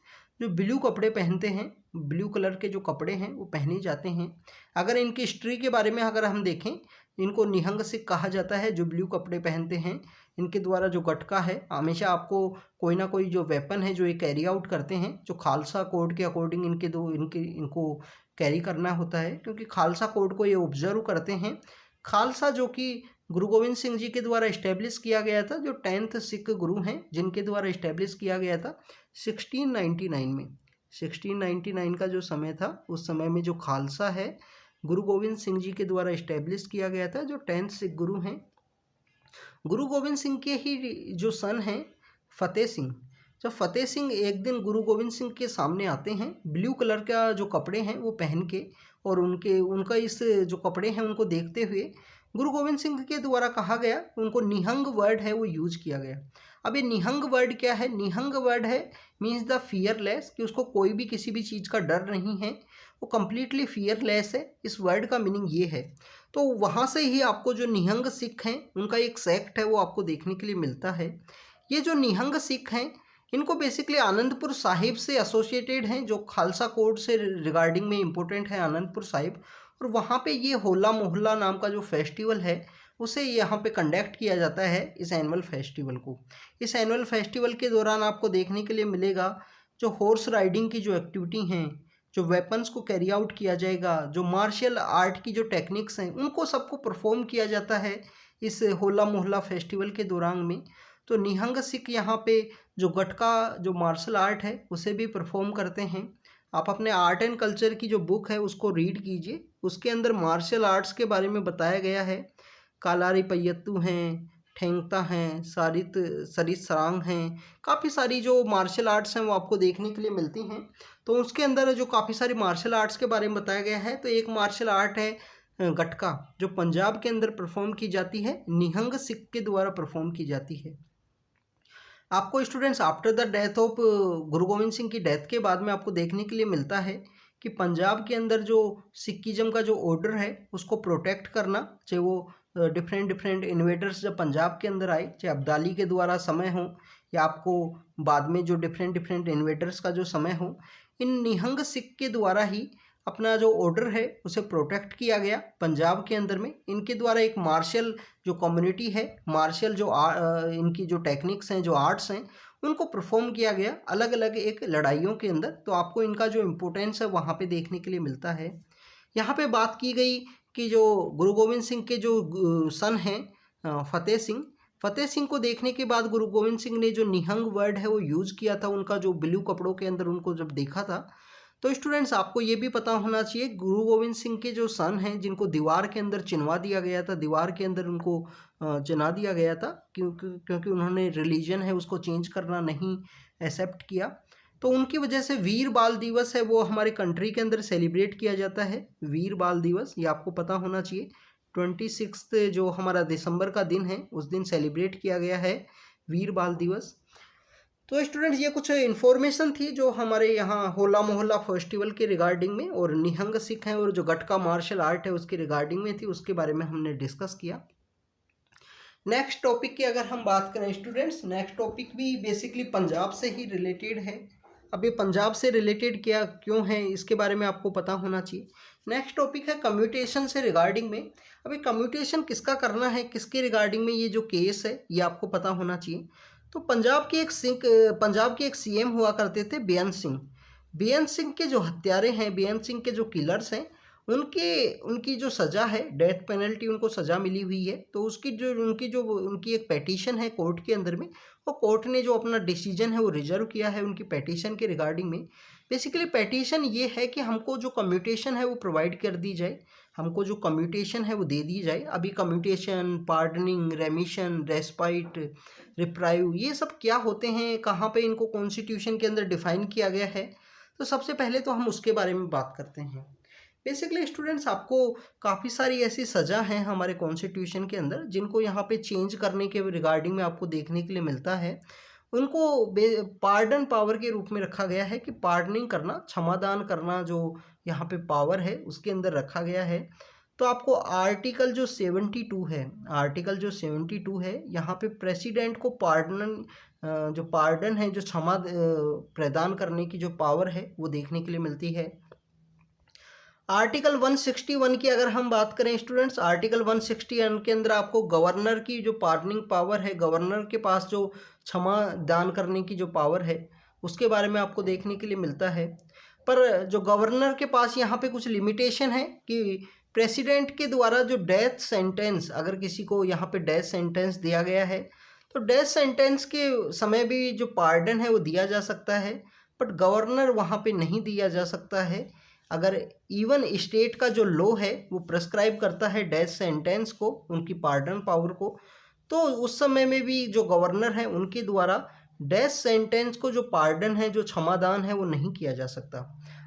जो ब्लू कपड़े पहनते हैं, ब्लू कलर के जो कपड़े हैं वो पहने जाते हैं। अगर इनकी हिस्ट्री के बारे में अगर हम देखें, इनको निहंग सिख कहा जाता है जो ब्लू कपड़े पहनते हैं। इनके द्वारा जो गटका है, हमेशा आपको कोई ना कोई जो वेपन है जो ये कैरी आउट करते हैं, जो खालसा कोड के अकॉर्डिंग इनको कैरी करना होता है, क्योंकि खालसा कोड को ये ऑब्जर्व करते हैं। खालसा जो कि गुरु गोविंद सिंह जी के द्वारा इस्टेब्लिश किया गया था, जो 10th सिख गुरु हैं जिनके द्वारा इस्टेब्लिश किया गया था 1699 में। 1699 का जो समय था, उस समय में जो खालसा है गुरु गोविंद सिंह जी के द्वारा इस्टेब्लिश किया गया था, जो 10th सिख गुरु हैं। गुरु गोविंद सिंह के ही जो सन हैं फतेह सिंह, जब फतेह सिंह एक दिन गुरु गोविंद सिंह के सामने आते हैं ब्लू कलर का जो कपड़े हैं वो पहन के, और उनका इस जो कपड़े हैं उनको देखते हुए गुरु गोविंद सिंह के द्वारा कहा गया, उनको निहंग वर्ड है वो यूज किया गया। अब ये निहंग वर्ड क्या है? निहंग वर्ड है मीन्स द फियरलेस, कि उसको कोई भी किसी भी चीज़ का डर नहीं है, वो कम्प्लीटली फियरलेस है। इस वर्ड का मीनिंग ये है। तो वहाँ से ही आपको जो निहंग सिख हैं उनका एक सेक्ट है वो आपको देखने के लिए मिलता है। ये जो निहंग सिख हैं इनको बेसिकली आनंदपुर साहिब से एसोसिएटेड हैं, जो खालसा कोड से रिगार्डिंग में इम्पोर्टेंट है आनंदपुर साहिब। और वहाँ पे ये होला मोहल्ला नाम का जो फेस्टिवल है उसे यहाँ पे कंडक्ट किया जाता है, इस एनुअल फेस्टिवल को। इस एनुअल फेस्टिवल के दौरान आपको देखने के लिए मिलेगा जो हॉर्स राइडिंग की जो एक्टिविटी हैं, जो वेपन्स को कैरी आउट किया जाएगा, जो मार्शल आर्ट की जो टेक्निक्स हैं उनको सबको परफॉर्म किया जाता है इस होला मोहल्ला फेस्टिवल के दौरान में। तो निहंग सिख यहाँ पे जो गटका जो मार्शल आर्ट है उसे भी परफॉर्म करते हैं। आप अपने आर्ट एंड कल्चर की जो बुक है उसको रीड कीजिए, उसके अंदर मार्शल आर्ट्स के बारे में बताया गया है। कालारी पय्यत्तू हैं, ठेंगता हैं, सरित सरांग हैं, काफ़ी सारी जो मार्शल आर्ट्स हैं वो आपको देखने के लिए मिलती हैं। तो उसके अंदर जो काफ़ी सारी मार्शल आर्ट्स के बारे में बताया गया है, तो एक मार्शल आर्ट है गटका, जो पंजाब के अंदर परफॉर्म की जाती है, निहंग सिख के द्वारा परफॉर्म की जाती है। आपको students after the death of गुरु गोविंद सिंह की डेथ के बाद में आपको देखने के लिए मिलता है कि पंजाब के अंदर जो सिखिज्म का जो ऑर्डर है उसको प्रोटेक्ट करना, चाहे वो डिफरेंट इन्वेडर्स जब पंजाब के अंदर आए, चाहे अब्दाली के द्वारा समय हो या आपको बाद में जो डिफरेंट इन्वेडर्स का जो समय हो, इन निहंग सिख के द्वारा ही अपना जो ऑर्डर है उसे प्रोटेक्ट किया गया पंजाब के अंदर में। इनके द्वारा एक मार्शल जो कम्युनिटी है, मार्शल जो इनकी जो टेक्निक्स हैं, जो आर्ट्स हैं, उनको परफॉर्म किया गया अलग अलग एक लड़ाइयों के अंदर। तो आपको इनका जो इम्पोर्टेंस है वहाँ पे देखने के लिए मिलता है। यहाँ पे बात की गई कि जो गुरु गोविंद सिंह के जो सन हैं फतेह सिंह को देखने के बाद गुरु गोविंद सिंह ने जो निहंग वर्ड है वो यूज़ किया था, उनका जो ब्लू कपड़ों के अंदर उनको जब देखा था। तो स्टूडेंट्स आपको ये भी पता होना चाहिए गुरु गोविंद सिंह के जो सन हैं जिनको दीवार के अंदर चिनवा दिया गया था, दीवार के अंदर उनको चिना दिया गया था, क्योंकि उन्होंने रिलीजन है उसको चेंज करना नहीं एक्सेप्ट किया। तो उनकी वजह से वीर बाल दिवस है वो हमारे कंट्री के अंदर सेलिब्रेट किया जाता है। वीर बाल दिवस ये आपको पता होना चाहिए। 26 जो हमारा दिसंबर का दिन है उस दिन सेलिब्रेट किया गया है वीर बाल दिवस। तो स्टूडेंट्स ये कुछ इन्फॉर्मेशन थी जो हमारे यहाँ होला मोहल्ला फेस्टिवल के रिगार्डिंग में, और निहंग सिख हैं और जो गटका मार्शल आर्ट है उसके रिगार्डिंग में थी, उसके बारे में हमने डिस्कस किया। नेक्स्ट टॉपिक की अगर हम बात करें स्टूडेंट्स, नेक्स्ट टॉपिक भी बेसिकली पंजाब से ही रिलेटेड है। अब ये पंजाब से रिलेटेड क्या क्यों है इसके बारे में आपको पता होना चाहिए। नेक्स्ट टॉपिक है कम्यूटेशन से रिगार्डिंग में। अभी कम्यूटेशन किसका करना है, किसके रिगार्डिंग में ये जो केस है ये आपको पता होना चाहिए। तो पंजाब के एक सीएम हुआ करते थे बेअंत सिंह। बेअंत सिंह के जो हत्यारे हैं, बेअंत सिंह के जो किलर्स हैं, उनकी जो सज़ा है, डेथ पेनल्टी उनको सज़ा मिली हुई है। तो उनकी एक पेटिशन है कोर्ट के अंदर में, वो कोर्ट ने जो अपना डिसीजन है वो रिजर्व किया है उनकी पेटिशन के रिगार्डिंग में। बेसिकली पेटिशन ये है कि हमको जो कम्यूटेशन है वो प्रोवाइड कर दी जाए, हमको जो कम्यूटेशन है वो दे दी जाए। अभी कम्यूटेशन, पार्डनिंग, रेमिशन, रेस्पाइट, रिप्राइव, ये सब क्या होते हैं, कहाँ पे इनको कॉन्स्टिट्यूशन के अंदर डिफाइन किया गया है। तो सबसे पहले तो हम उसके बारे में बात करते हैं। बेसिकली स्टूडेंट्स आपको काफ़ी सारी ऐसी सज़ा हैं हमारे कॉन्स्टिट्यूशन के अंदर जिनको यहाँ पे चेंज करने के रिगार्डिंग में आपको देखने के लिए मिलता है। उनको पार्डन पावर के रूप में रखा गया है कि पार्डनिंग करना, क्षमादान करना जो यहाँ पे पावर है उसके अंदर रखा गया है। तो आपको आर्टिकल जो 72 है, आर्टिकल जो 72 है, यहाँ पे प्रेसिडेंट को जो पार्डन है, जो क्षमा प्रदान करने की जो पावर है वो देखने के लिए मिलती है। आर्टिकल 161 की अगर हम बात करें स्टूडेंट्स, आर्टिकल 161 के अंदर आपको गवर्नर की जो पार्डनिंग पावर है, गवर्नर के पास जो क्षमा दान करने की जो पावर है उसके बारे में आपको देखने के लिए मिलता है। पर जो गवर्नर के पास यहाँ पे कुछ लिमिटेशन है कि प्रेसिडेंट के द्वारा जो डेथ सेंटेंस, अगर किसी को यहाँ पे डेथ सेंटेंस दिया गया है तो डेथ सेंटेंस के समय भी जो पार्डन है वो दिया जा सकता है, बट गवर्नर वहाँ पे नहीं दिया जा सकता है। अगर इवन स्टेट का जो लॉ है वो प्रेस्क्राइब करता है डेथ सेंटेंस को, उनकी पार्डन पावर को, तो उस समय में भी जो गवर्नर है उनके द्वारा डेथ सेंटेंस को जो पार्डन है, जो क्षमादान है, वो नहीं किया जा सकता।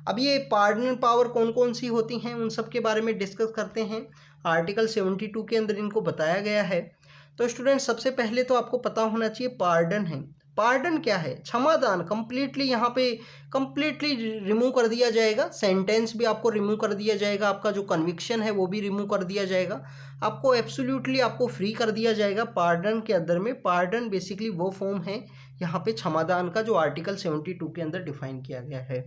अब ये पार्डन पावर कौन कौन सी होती हैं उन सब के बारे में डिस्कस करते हैं। आर्टिकल 72 के अंदर इनको बताया गया है। तो स्टूडेंट सबसे पहले तो आपको पता होना चाहिए पार्डन है। पार्डन क्या है? क्षमादान। कंप्लीटली यहाँ पे कंप्लीटली रिमूव कर दिया जाएगा, सेंटेंस भी आपको रिमूव कर दिया जाएगा, आपका जो कन्विक्शन है वो भी रिमूव कर दिया जाएगा, आपको एब्सोल्युटली आपको फ्री कर दिया जाएगा पार्डन के अंदर में। पार्डन बेसिकली वो फॉर्म है यहाँ पे क्षमादान का जो आर्टिकल 72 के अंदर डिफाइन किया गया है।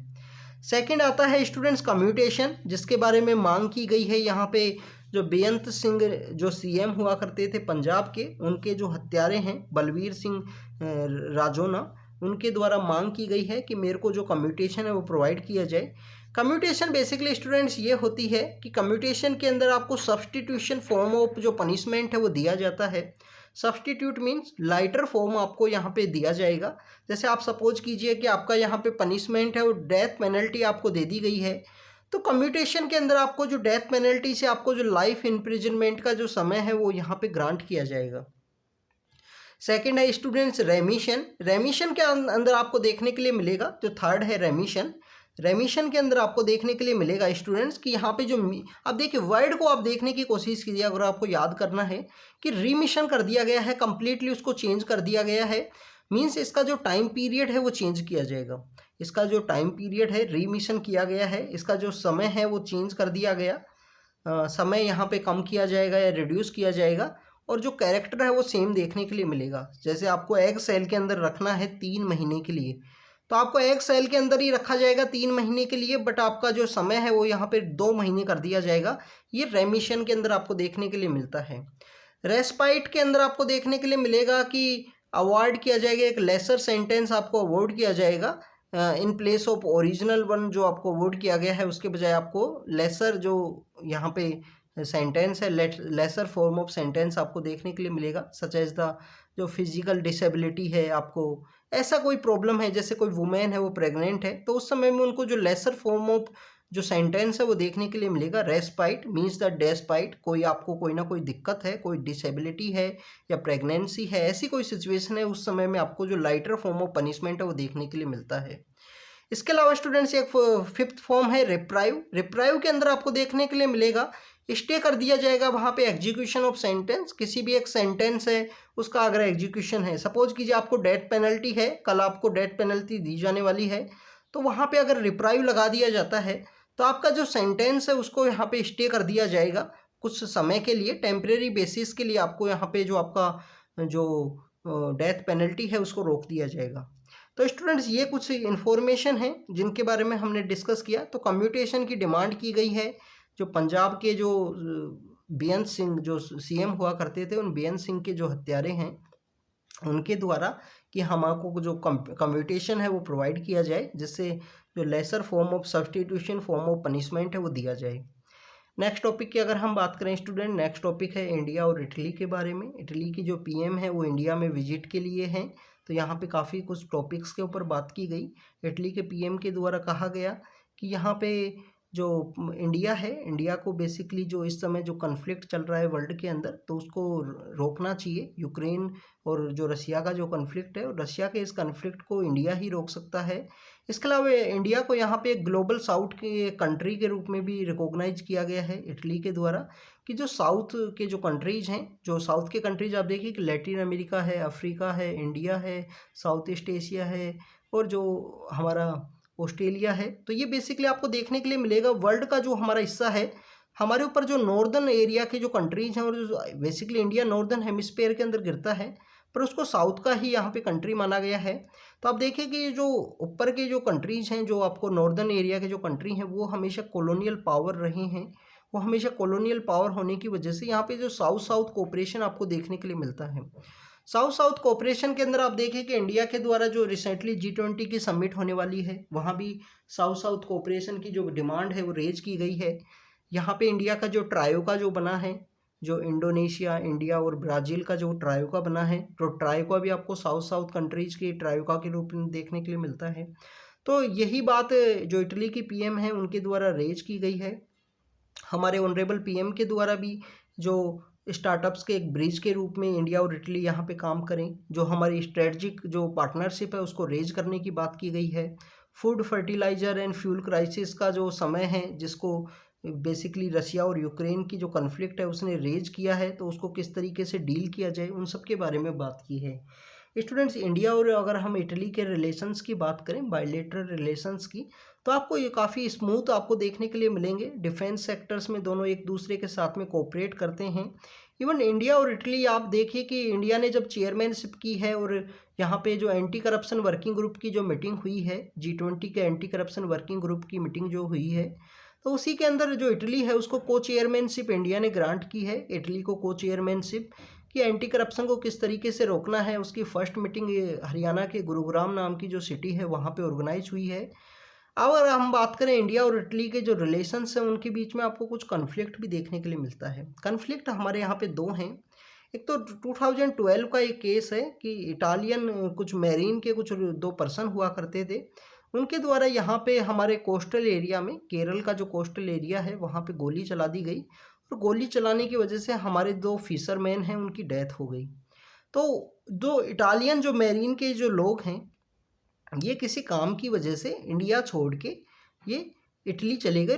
सेकंड आता है स्टूडेंट्स कम्यूटेशन, जिसके बारे में मांग की गई है। यहाँ पे जो बेअंत सिंह जो सीएम हुआ करते थे पंजाब के, उनके जो हत्यारे हैं बलवीर सिंह राजौना, उनके द्वारा मांग की गई है कि मेरे को जो कम्यूटेशन है वो प्रोवाइड किया जाए। कम्यूटेशन बेसिकली स्टूडेंट्स ये होती है कि कम्यूटेशन के अंदर आपको सब्सटीट्यूशन फॉर्म ऑफ जो पनिशमेंट है वो दिया जाता है। सब्सटीट्यूट मीन्स लाइटर फॉर्म आपको यहाँ पे दिया जाएगा। जैसे आप सपोज कीजिए कि आपका यहाँ पे पनिशमेंट है वो डेथ पेनल्टी आपको दे दी गई है, तो कम्यूटेशन के अंदर आपको जो डेथ पेनल्टी से आपको जो लाइफ इम्प्रिजनमेंट का जो समय है वो यहाँ पे ग्रांट किया जाएगा। सेकंड है स्टूडेंट्स रेमिशन। रेमिशन के अंदर आपको देखने के लिए मिलेगा, जो थर्ड है रेमिशन। रेमिशन के अंदर आपको देखने के लिए मिलेगा स्टूडेंट्स कि यहाँ पे जो अब देखिए वर्ड को आप देखने की कोशिश कीजिए, अगर आपको याद करना है कि रिमिशन कर दिया गया है, कंप्लीटली उसको चेंज कर दिया गया है, मीन्स इसका जो टाइम पीरियड है वो चेंज किया जाएगा। इसका जो टाइम पीरियड है रिमिशन किया गया है, इसका जो समय है वो चेंज कर दिया गया, समय यहाँ पे कम किया जाएगा या रिड्यूस किया जाएगा, और जो कैरेक्टर है वो सेम देखने के लिए मिलेगा। जैसे आपको एग सेल के अंदर रखना है 3 महीने के लिए, तो आपको एग सेल के अंदर ही रखा जाएगा 3 महीने के लिए, बट आपका जो समय है वो यहाँ पे 2 महीने कर दिया जाएगा। ये रेमिशन के अंदर आपको देखने के लिए मिलता है। रेस्पाइट के अंदर आपको देखने के लिए मिलेगा कि अवॉर्ड किया जाएगा, एक लेसर सेंटेंस आपको अवॉर्ड किया जाएगा in place of original one जो आपको अवॉर्ड किया गया है, उसके बजाय आपको लेसर जो यहाँ पे सेंटेंस है, लेसर फॉर्म ऑफ सेंटेंस आपको देखने के लिए मिलेगा। सच एज द जो फिजिकल डिसेबिलिटी है, आपको ऐसा कोई प्रॉब्लम है, जैसे कोई वुमेन है वो प्रेग्नेंट है, तो उस समय में उनको जो लेसर फॉर्म ऑफ जो सेंटेंस है वो देखने के लिए मिलेगा। रेस्पाइट मीन्स द डेस्पाइट, कोई आपको कोई ना कोई दिक्कत है, कोई डिसेबिलिटी है या प्रेगनेंसी है, ऐसी कोई सिचुएशन है, उस समय में आपको जो लाइटर फॉर्म ऑफ पनिशमेंट है वो देखने के लिए मिलता है। इसके अलावा स्टूडेंट्स एक फिफ्थ फॉर्म है रिप्राइव। रिप्राइव के अंदर आपको देखने के लिए मिलेगा स्टे कर दिया जाएगा वहाँ पे एग्जीक्यूशन ऑफ सेंटेंस। किसी भी एक सेंटेंस है उसका अगर एग्जीक्यूशन है, सपोज कीजिए आपको डेथ पेनल्टी है, कल आपको डेथ पेनल्टी दी जाने वाली है, तो वहाँ पे अगर रिप्राइव लगा दिया जाता है तो आपका जो सेंटेंस है उसको यहाँ पे स्टे कर दिया जाएगा कुछ समय के लिए, टेम्परेरी बेसिस के लिए आपको यहाँ पे जो आपका जो डेथ पेनल्टी है उसको रोक दिया जाएगा। तो स्टूडेंट्स ये कुछ इन्फॉर्मेशन है जिनके बारे में हमने डिस्कस किया। तो कम्यूटेशन की डिमांड की गई है। जो पंजाब के जो बेअंत सिंह जो सीएम हुआ करते थे, उन बेअंत सिंह के जो हत्यारे हैं उनके द्वारा कि हमको जो कम्यूटेशन है वो प्रोवाइड किया जाए, जिससे जो lesser form of substitution form of punishment है वो दिया जाए। नेक्स्ट टॉपिक की अगर हम बात करें स्टूडेंट, नेक्स्ट टॉपिक है इंडिया और इटली के बारे में। इटली की जो पीएम है वो इंडिया में विजिट के लिए हैं, तो यहाँ पे काफ़ी कुछ टॉपिक्स के ऊपर बात की गई। इटली के पीएम के द्वारा कहा गया कि यहाँ पे जो इंडिया है, इंडिया को बेसिकली जो इस समय जो कन्फ्लिक्ट चल रहा है वर्ल्ड के अंदर, तो उसको रोकना चाहिए। यूक्रेन और जो रशिया का जो कन्फ्लिक्ट है, और रशिया के इस कन्फ्लिक्ट को इंडिया ही रोक सकता है। इसके अलावा इंडिया को यहाँ पे ग्लोबल साउथ के कंट्री के रूप में भी रिकॉग्नाइज किया गया है इटली के द्वारा, कि जो साउथ के जो कंट्रीज़ हैं, जो साउथ के कंट्रीज आप देखिए कि लैटिन अमेरिका है, अफ्रीका है, इंडिया है, साउथ ईस्ट एशिया है, और जो हमारा ऑस्ट्रेलिया है, तो ये बेसिकली आपको देखने के लिए मिलेगा वर्ल्ड का जो हमारा हिस्सा है, हमारे ऊपर जो नॉर्दर्न एरिया के जो कंट्रीज हैं और जो बेसिकली इंडिया नॉर्दर्न हेमिस्फीयर के अंदर गिरता है, पर उसको साउथ का ही यहाँ पे कंट्री माना गया है। तो आप देखिए कि जो ऊपर के जो कंट्रीज हैं, जो आपको नॉर्दर्न एरिया के जो कंट्री हैं, वो हमेशा कॉलोनियल पावर रहे हैं। वो हमेशा कॉलोनियल पावर होने की वजह से यहाँ पे जो साउथ साउथ कोऑपरेशन आपको देखने के लिए मिलता है। साउथ साउथ कोऑपरेशन के अंदर आप देखें कि इंडिया के द्वारा जो रिसेंटली G20 की समिट होने वाली है, वहाँ भी साउथ साउथ कोऑपरेशन की जो डिमांड है वो रेज की गई है। यहाँ पे इंडिया का जो ट्रायोका जो बना है, जो इंडोनेशिया, इंडिया और ब्राज़ील का जो ट्रायोका बना है, तो ट्रायोका भी आपको साउथ साउथ कंट्रीज के ट्रायोका के रूप में देखने के लिए मिलता है। तो यही बात जो इटली की पीएम है उनके द्वारा रेज की गई है। हमारे ऑनरेबल पीएम के द्वारा भी जो स्टार्टअप्स के एक ब्रिज के रूप में इंडिया और इटली यहाँ पे काम करें, जो हमारी स्ट्रेटजिक जो पार्टनरशिप है उसको रेज करने की बात की गई है। Food, fertiliser and fuel crisis का जो समय है, जिसको बेसिकली रसिया और यूक्रेन की जो कन्फ्लिक्ट है उसने रेज किया है, तो उसको किस तरीके से डील किया जाए, उन सब के बारे में बात की है। स्टूडेंट्स, इंडिया और अगर हम इटली के रिलेशंस की बात करें, बायलैटरल रिलेशंस की, तो आपको ये काफ़ी स्मूथ आपको देखने के लिए मिलेंगे। डिफेंस सेक्टर्स में दोनों एक दूसरे के साथ में कोऑपरेट करते हैं। इवन इंडिया और इटली आप देखिए कि इंडिया ने जब चेयरमैनशिप की है और यहाँ पे जो एंटी करप्शन वर्किंग ग्रुप की जो मीटिंग हुई है, G20 के एंटी करप्शन वर्किंग ग्रुप की मीटिंग जो हुई है, तो उसी के अंदर जो इटली है उसको को चेयरमैनशिप इंडिया ने ग्रांट की है। इटली को को चेयरमैनशिप कि एंटी करप्शन को किस तरीके से रोकना है, उसकी फर्स्ट मीटिंग हरियाणा के गुरुग्राम नाम की जो सिटी है वहाँ पे ऑर्गेनाइज हुई है। अब अगर हम बात करें इंडिया और इटली के जो रिलेशंस हैं उनके बीच में आपको कुछ कन्फ्लिक्ट भी देखने के लिए मिलता है। कन्फ्लिक्ट हमारे यहाँ पे दो हैं। एक तो 2012 का एक केस है कि इटालियन कुछ मैरीन के कुछ दो पर्सन हुआ करते थे, उनके द्वारा यहाँ पे हमारे कोस्टल एरिया में, केरल का जो कोस्टल एरिया है वहाँ पे गोली चला दी गई और गोली चलाने की वजह से हमारे दो फिशरमैन हैं उनकी डेथ हो गई। तो जो इटालियन जो मैरीन के जो लोग हैं, ये किसी काम की वजह से इंडिया छोड़ के ये इटली चले गए।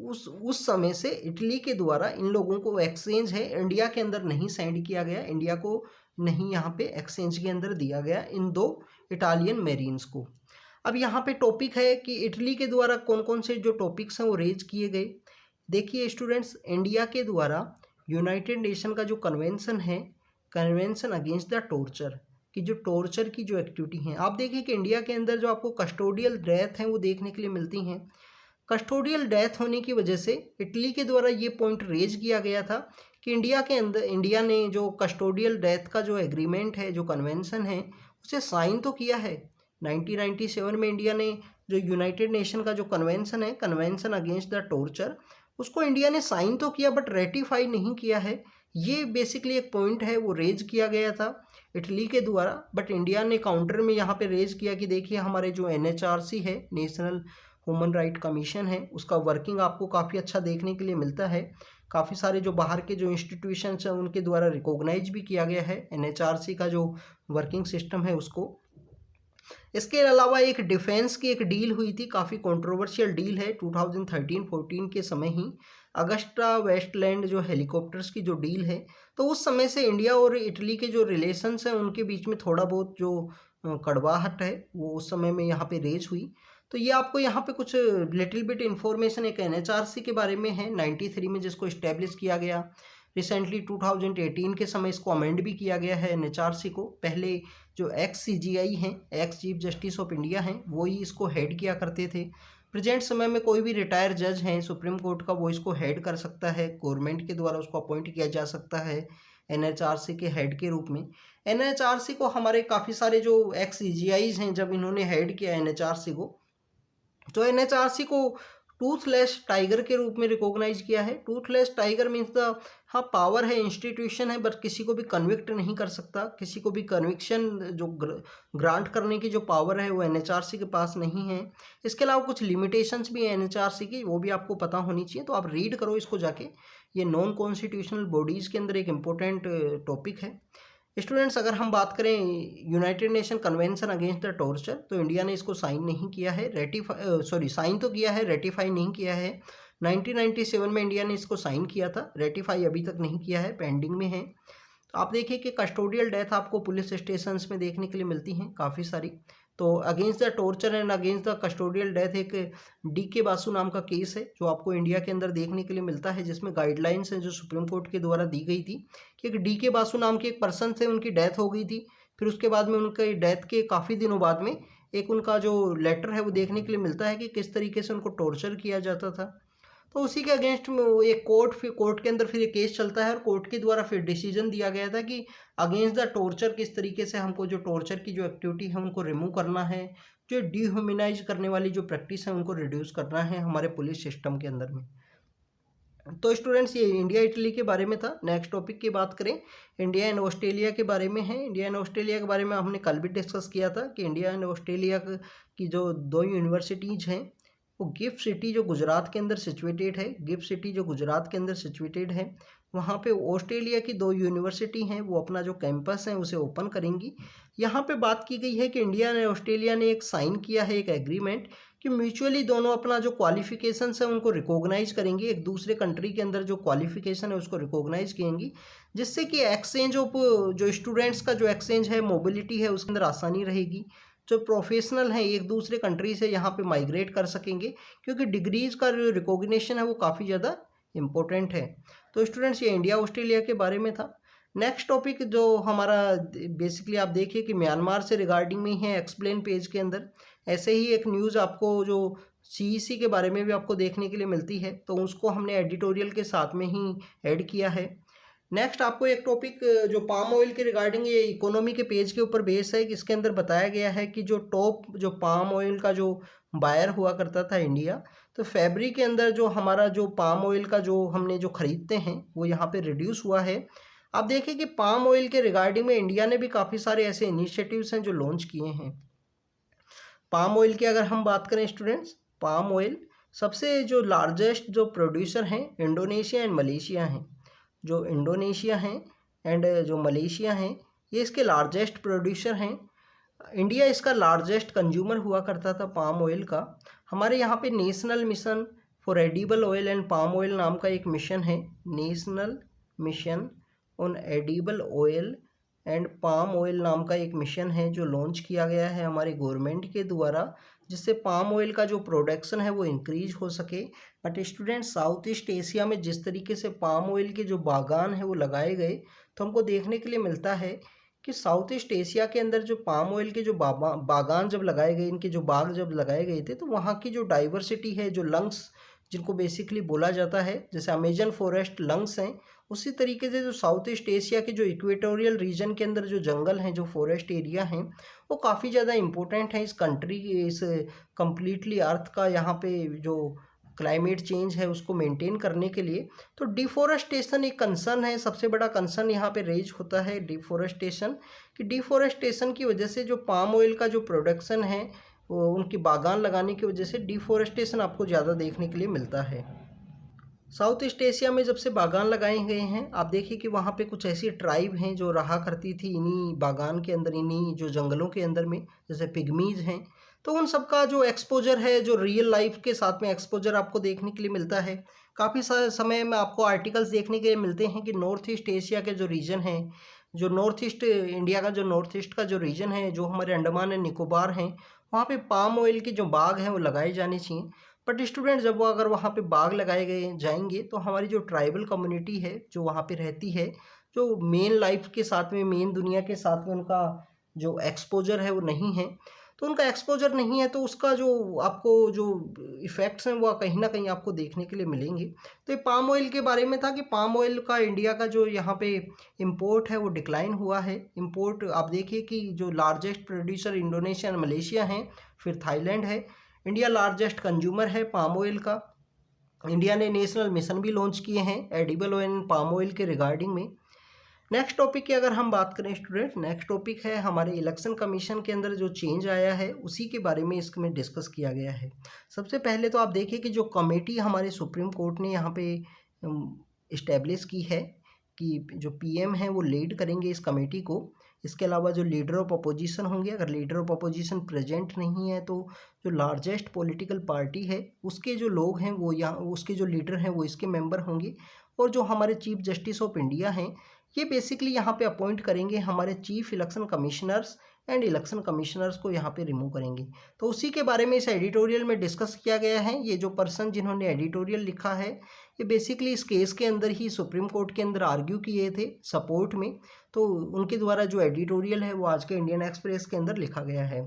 उस समय से इटली के द्वारा इन लोगों को एक्सचेंज है इंडिया के अंदर नहीं सेंड किया गया, इंडिया को नहीं यहाँ पे एक्सचेंज के अंदर दिया गया इन दो इटालियन मेरीन्स को। अब यहाँ पे टॉपिक है कि इटली के द्वारा कौन कौन से जो टॉपिक्स हैं वो रेज किए गए। देखिए स्टूडेंट्स, इंडिया के द्वारा यूनाइटेड नेशन का जो कन्वेंशन है, कन्वेंशन अगेंस्ट द टॉर्चर, कि जो टॉर्चर की जो एक्टिविटी हैं, आप देखिए कि इंडिया के अंदर जो आपको कस्टोडियल डेथ हैं वो देखने के लिए मिलती हैं। कस्टोडियल डेथ होने की वजह से इटली के द्वारा ये पॉइंट रेज किया गया था कि इंडिया के अंदर, इंडिया ने जो कस्टोडियल डेथ का जो एग्रीमेंट है, जो कन्वेंशन है, उसे साइन तो किया है। 1997 में इंडिया ने जो यूनाइटेड नेशन का जो कन्वेंशन है, कन्वेंशन अगेंस्ट द टॉर्चर, उसको इंडिया ने साइन तो किया बट रेटिफाई नहीं किया है। ये बेसिकली एक पॉइंट है, वो रेज किया गया था इटली के द्वारा, बट इंडिया ने काउंटर में यहाँ पे रेज किया कि देखिए हमारे जो NHRC है, नेशनल ह्यूमन राइट कमीशन है, उसका वर्किंग आपको काफ़ी अच्छा देखने के लिए मिलता है। काफ़ी सारे जो बाहर के जो इंस्टीट्यूशंस हैं उनके द्वारा रिकॉग्नाइज भी किया गया है NHRC का जो वर्किंग सिस्टम है उसको। इसके अलावा एक डिफेंस की एक डील हुई थी, काफ़ी कंट्रोवर्शियल डील है, 2013-14 के समय ही, अगस्टा वेस्टलैंड जो हेलीकॉप्टर्स की जो डील है। तो उस समय से इंडिया और इटली के जो रिलेशंस हैं उनके बीच में थोड़ा बहुत जो कड़वाहट है वो उस समय में यहाँ पे रेज हुई। तो ये आपको यहाँ पे कुछ लिटिल बिट इन्फॉर्मेशन एक NHRC के बारे में है 93 में, जिसको इस्टेब्लिश किया गया। रिसेंटली 2018 के समय इसको अमेंड भी किया गया है NHRC को। पहले जो एक्स CGI हैं, ex chief justice of India हैं, वो ही इसको हेड किया करते थे। प्रेजेंट समय में कोई भी रिटायर जज हैं सुप्रीम कोर्ट का, वो इसको हेड कर सकता है, गवर्नमेंट के द्वारा उसको अपॉइंट किया जा सकता है NHRC के हेड के रूप में। NHRC को हमारे काफ़ी सारे जो एक्स CGIs हैं, जब इन्होंने हेड किया NHRC को, तो NHRC को टूथलेस टाइगर के रूप में रिकॉग्नाइज किया है। टूथलेस टाइगर मीन्स द, हाँ पावर है, इंस्टीट्यूशन है, बट किसी को भी कन्विक्ट नहीं कर सकता, किसी को भी कन्विक्शन जो ग्रांट करने की जो पावर है वो NHRC के पास नहीं है। इसके अलावा कुछ लिमिटेशंस भी हैं NHRC की, वो भी आपको पता होनी चाहिए, तो आप रीड करो इसको जाके। ये नॉन कॉन्स्टिट्यूशनल बॉडीज़ के अंदर एक इम्पोर्टेंट टॉपिक है। स्टूडेंट्स, अगर हम बात करें United nation convention against the torture, तो इंडिया ने इसको साइन नहीं किया है, साइन तो किया है, रेटिफाई नहीं किया है। 1997 में इंडिया ने इसको साइन किया था, रेटिफाई अभी तक नहीं किया है, पेंडिंग में है। तो आप देखिए कि कस्टोडियल डेथ आपको पुलिस स्टेशंस में देखने के लिए मिलती हैं काफ़ी सारी। तो against the torture and against the custodial death एक डी के बासु नाम का केस है जो आपको इंडिया के अंदर देखने के लिए मिलता है, जिसमें गाइडलाइंस हैं जो सुप्रीम कोर्ट के द्वारा दी गई थी कि एक डी के बासु नाम के एक पर्सन थे, उनकी डेथ हो गई थी। फिर उसके बाद में उनके डेथ के काफ़ी दिनों बाद में एक उनका जो लेटर है वो देखने के लिए मिलता है कि किस तरीके से उनको टॉर्चर किया जाता था। तो उसी के अगेंस्ट में वो एक कोर्ट के अंदर फिर ये केस चलता है और कोर्ट के द्वारा फिर डिसीजन दिया गया था कि अगेंस्ट द टॉर्चर किस तरीके से हमको जो टॉर्चर की जो एक्टिविटी है उनको रिमूव करना है, जो डिह्यूमनाइज करने वाली जो प्रैक्टिस है उनको रिड्यूस करना है हमारे पुलिस सिस्टम के अंदर में। तो स्टूडेंट्स ये इंडिया इटली के बारे में था। नेक्स्ट टॉपिक की बात करें, इंडिया एंड ऑस्ट्रेलिया के बारे में है। इंडिया एंड ऑस्ट्रेलिया के बारे में हमने कल भी डिस्कस किया था कि इंडिया एंड ऑस्ट्रेलिया की जो दो यूनिवर्सिटीज़ हैं वो गिफ्ट सिटी जो गुजरात के अंदर सिचुएटेड है, गिफ्ट सिटी जो गुजरात के अंदर सिचुएटेड है, वहाँ पे ऑस्ट्रेलिया की दो यूनिवर्सिटी हैं वो अपना जो कैंपस है उसे ओपन करेंगी। यहाँ पे बात की गई है कि इंडिया और ऑस्ट्रेलिया ने एक साइन किया है एक एग्रीमेंट कि म्यूचुअली दोनों अपना जो क्वालिफिकेशंस है उनको रिकॉग्नाइज करेंगे, एक दूसरे कंट्री के अंदर जो क्वालिफिकेशन है उसको रिकॉग्नाइज करेंगी, जिससे कि एक्सचेंज ऑफ जो स्टूडेंट्स का जो एक्सचेंज है, मोबिलिटी है, उसके अंदर आसानी रहेगी। जो प्रोफेशनल हैं एक दूसरे कंट्री से यहाँ पे माइग्रेट कर सकेंगे, क्योंकि डिग्रीज़ का जो रिकॉग्निशन है वो काफ़ी ज़्यादा इम्पोर्टेंट है। तो स्टूडेंट्स ये इंडिया ऑस्ट्रेलिया के बारे में था। नेक्स्ट टॉपिक जो हमारा बेसिकली आप देखिए कि म्यांमार से रिगार्डिंग में है एक्सप्लेन पेज के अंदर। ऐसे ही एक न्यूज़ आपको जो सीईसी के बारे में भी आपको देखने के लिए मिलती है, तो उसको हमने एडिटोरियल के साथ में ही ऐड किया है। नेक्स्ट आपको एक टॉपिक जो पाम ऑयल के रिगार्डिंग ये इकोनॉमी के पेज के ऊपर बेस है, इसके अंदर बताया गया है कि जो टॉप जो पाम ऑयल का जो बायर हुआ करता था इंडिया, तो फरवरी के अंदर जो हमारा जो पाम ऑयल का जो हमने जो ख़रीदते हैं वो यहाँ पे रिड्यूस हुआ है। आप देखिए कि पाम ऑयल के रिगार्डिंग में इंडिया ने भी काफ़ी सारे ऐसे इनिशिएटिव्स हैं जो लॉन्च किए हैं। पाम ऑयल की अगर हम बात करें स्टूडेंट्स, पाम ऑयल सबसे जो लार्जेस्ट जो प्रोड्यूसर हैं इंडोनेशिया एंड मलेशिया हैं। जो इंडोनेशिया हैं एंड जो मलेशिया हैं ये इसके लार्जेस्ट प्रोड्यूसर हैं। इंडिया इसका लार्जेस्ट कंज्यूमर हुआ करता था पाम ऑयल का। हमारे यहाँ पे national mission for edible oil and palm oil नाम का एक मिशन है, national mission on edible oil and palm oil नाम का एक मिशन है जो लॉन्च किया गया है हमारे गवर्नमेंट के द्वारा, जिससे पाम ऑयल का जो प्रोडक्शन है वो इंक्रीज हो सके। But student south east Asia में जिस तरीके से पाम ऑयल के जो बागान है वो लगाए गए, तो हमको देखने के लिए मिलता है कि साउथ ईस्ट एशिया के अंदर जो पाम ऑयल के जो बागान जब लगाए गए, इनके जो बाग जब लगाए गए थे, तो वहाँ की जो डाइवर्सिटी है, जो लंग्स जिनको बेसिकली बोला जाता है, जैसे अमेजन फॉरेस्ट लंग्स हैं, उसी तरीके से जो साउथ ईस्ट एशिया के जो इक्वेटोरियल रीजन के अंदर जो जंगल हैं, जो फॉरेस्ट एरिया हैं, वो काफ़ी ज़्यादा इम्पोर्टेंट है इस कंट्री इस कम्प्लीटली अर्थ का यहाँ पे जो क्लाइमेट चेंज है उसको मेंटेन करने के लिए। तो डिफॉरेस्टेशन एक कंसर्न है, सबसे बड़ा कंसर्न यहाँ पे रेज होता है डिफॉरेस्टेशन, कि डिफॉरेस्टेशन की वजह से जो पाम ऑयल का जो प्रोडक्शन है वो उनकी बागान लगाने की वजह से डिफॉरेस्टेशन आपको ज़्यादा देखने के लिए मिलता है। साउथ ईस्ट एशिया में जब से बागान लगाए गए हैं, आप देखिए कि वहाँ पे कुछ ऐसी ट्राइब हैं जो रहा करती थी इन्हीं बागान के अंदर, इन्हीं जो जंगलों के अंदर में, जैसे पिग्मीज हैं। तो उन सब का जो एक्सपोजर है, जो रियल लाइफ के साथ में एक्सपोजर आपको देखने के लिए मिलता है। काफ़ी सारे समय में आपको आर्टिकल्स देखने के लिए मिलते हैं कि नॉर्थ ईस्ट एशिया के जो रीजन है, जो नॉर्थ ईस्ट इंडिया का जो नॉर्थ ईस्ट का जो रीजन है, जो हमारे अंडमान एंड निकोबार हैं, वहाँ पे पाम ऑयल के जो बाग हैं वो लगाए जाने चाहिए। बट स्टूडेंट जब वो अगर वहाँ पे बाग लगाए गए जाएंगे, तो हमारी जो ट्राइबल कम्युनिटी है जो वहाँ पे रहती है, जो मेन लाइफ के साथ में, मेन दुनिया के साथ में उनका जो एक्सपोजर है वो नहीं है, तो उनका एक्सपोजर नहीं है, तो उसका जो आपको जो इफ़ेक्ट्स हैं वो कहीं ना कहीं आपको देखने के लिए मिलेंगे। तो ये पाम ऑयल के बारे में था कि पाम ऑयल का इंडिया का जो यहाँ पे इंपोर्ट है वो डिक्लाइन हुआ है। इंपोर्ट आप देखिए कि जो लार्जेस्ट प्रोड्यूसर इंडोनेशिया और मलेशिया हैं, फिर थाईलैंड है। इंडिया लार्जेस्ट कंज्यूमर है पाम ऑयल का। इंडिया ने नेशनल मिशन भी लॉन्च किए हैं एडिबल ऑयल पाम ऑयल के रिगार्डिंग में। नेक्स्ट टॉपिक की अगर हम बात करें स्टूडेंट, नेक्स्ट टॉपिक है हमारे इलेक्शन कमीशन के अंदर जो चेंज आया है उसी के बारे में इसमें डिस्कस किया गया है। सबसे पहले तो आप देखिए कि जो कमेटी हमारे सुप्रीम कोर्ट ने यहाँ पे इस्टेब्लिश की है कि जो पीएम है वो लीड करेंगे इस कमेटी को। इसके अलावा जो लीडर ऑफ अपोजिशन होंगे, अगर लीडर ऑफ अपोजिशन प्रेजेंट नहीं है तो जो लार्जेस्ट पॉलिटिकल पार्टी है उसके जो लोग हैं वो यहाँ, उसके जो लीडर हैं वो इसके मेंबर होंगे। और जो हमारे चीफ जस्टिस ऑफ इंडिया हैं ये बेसिकली यहाँ पे अपॉइंट करेंगे हमारे chief election commissioners and election commissioners को यहाँ पे रिमूव करेंगे। तो उसी के बारे में इस एडिटोरियल में डिस्कस किया गया है। ये जो पर्सन जिन्होंने एडिटोरियल लिखा है ये बेसिकली इस केस के अंदर ही सुप्रीम कोर्ट के अंदर आर्ग्यू किए थे सपोर्ट में, तो उनके द्वारा जो एडिटोरियल है वो आज के इंडियन एक्सप्रेस के अंदर लिखा गया है।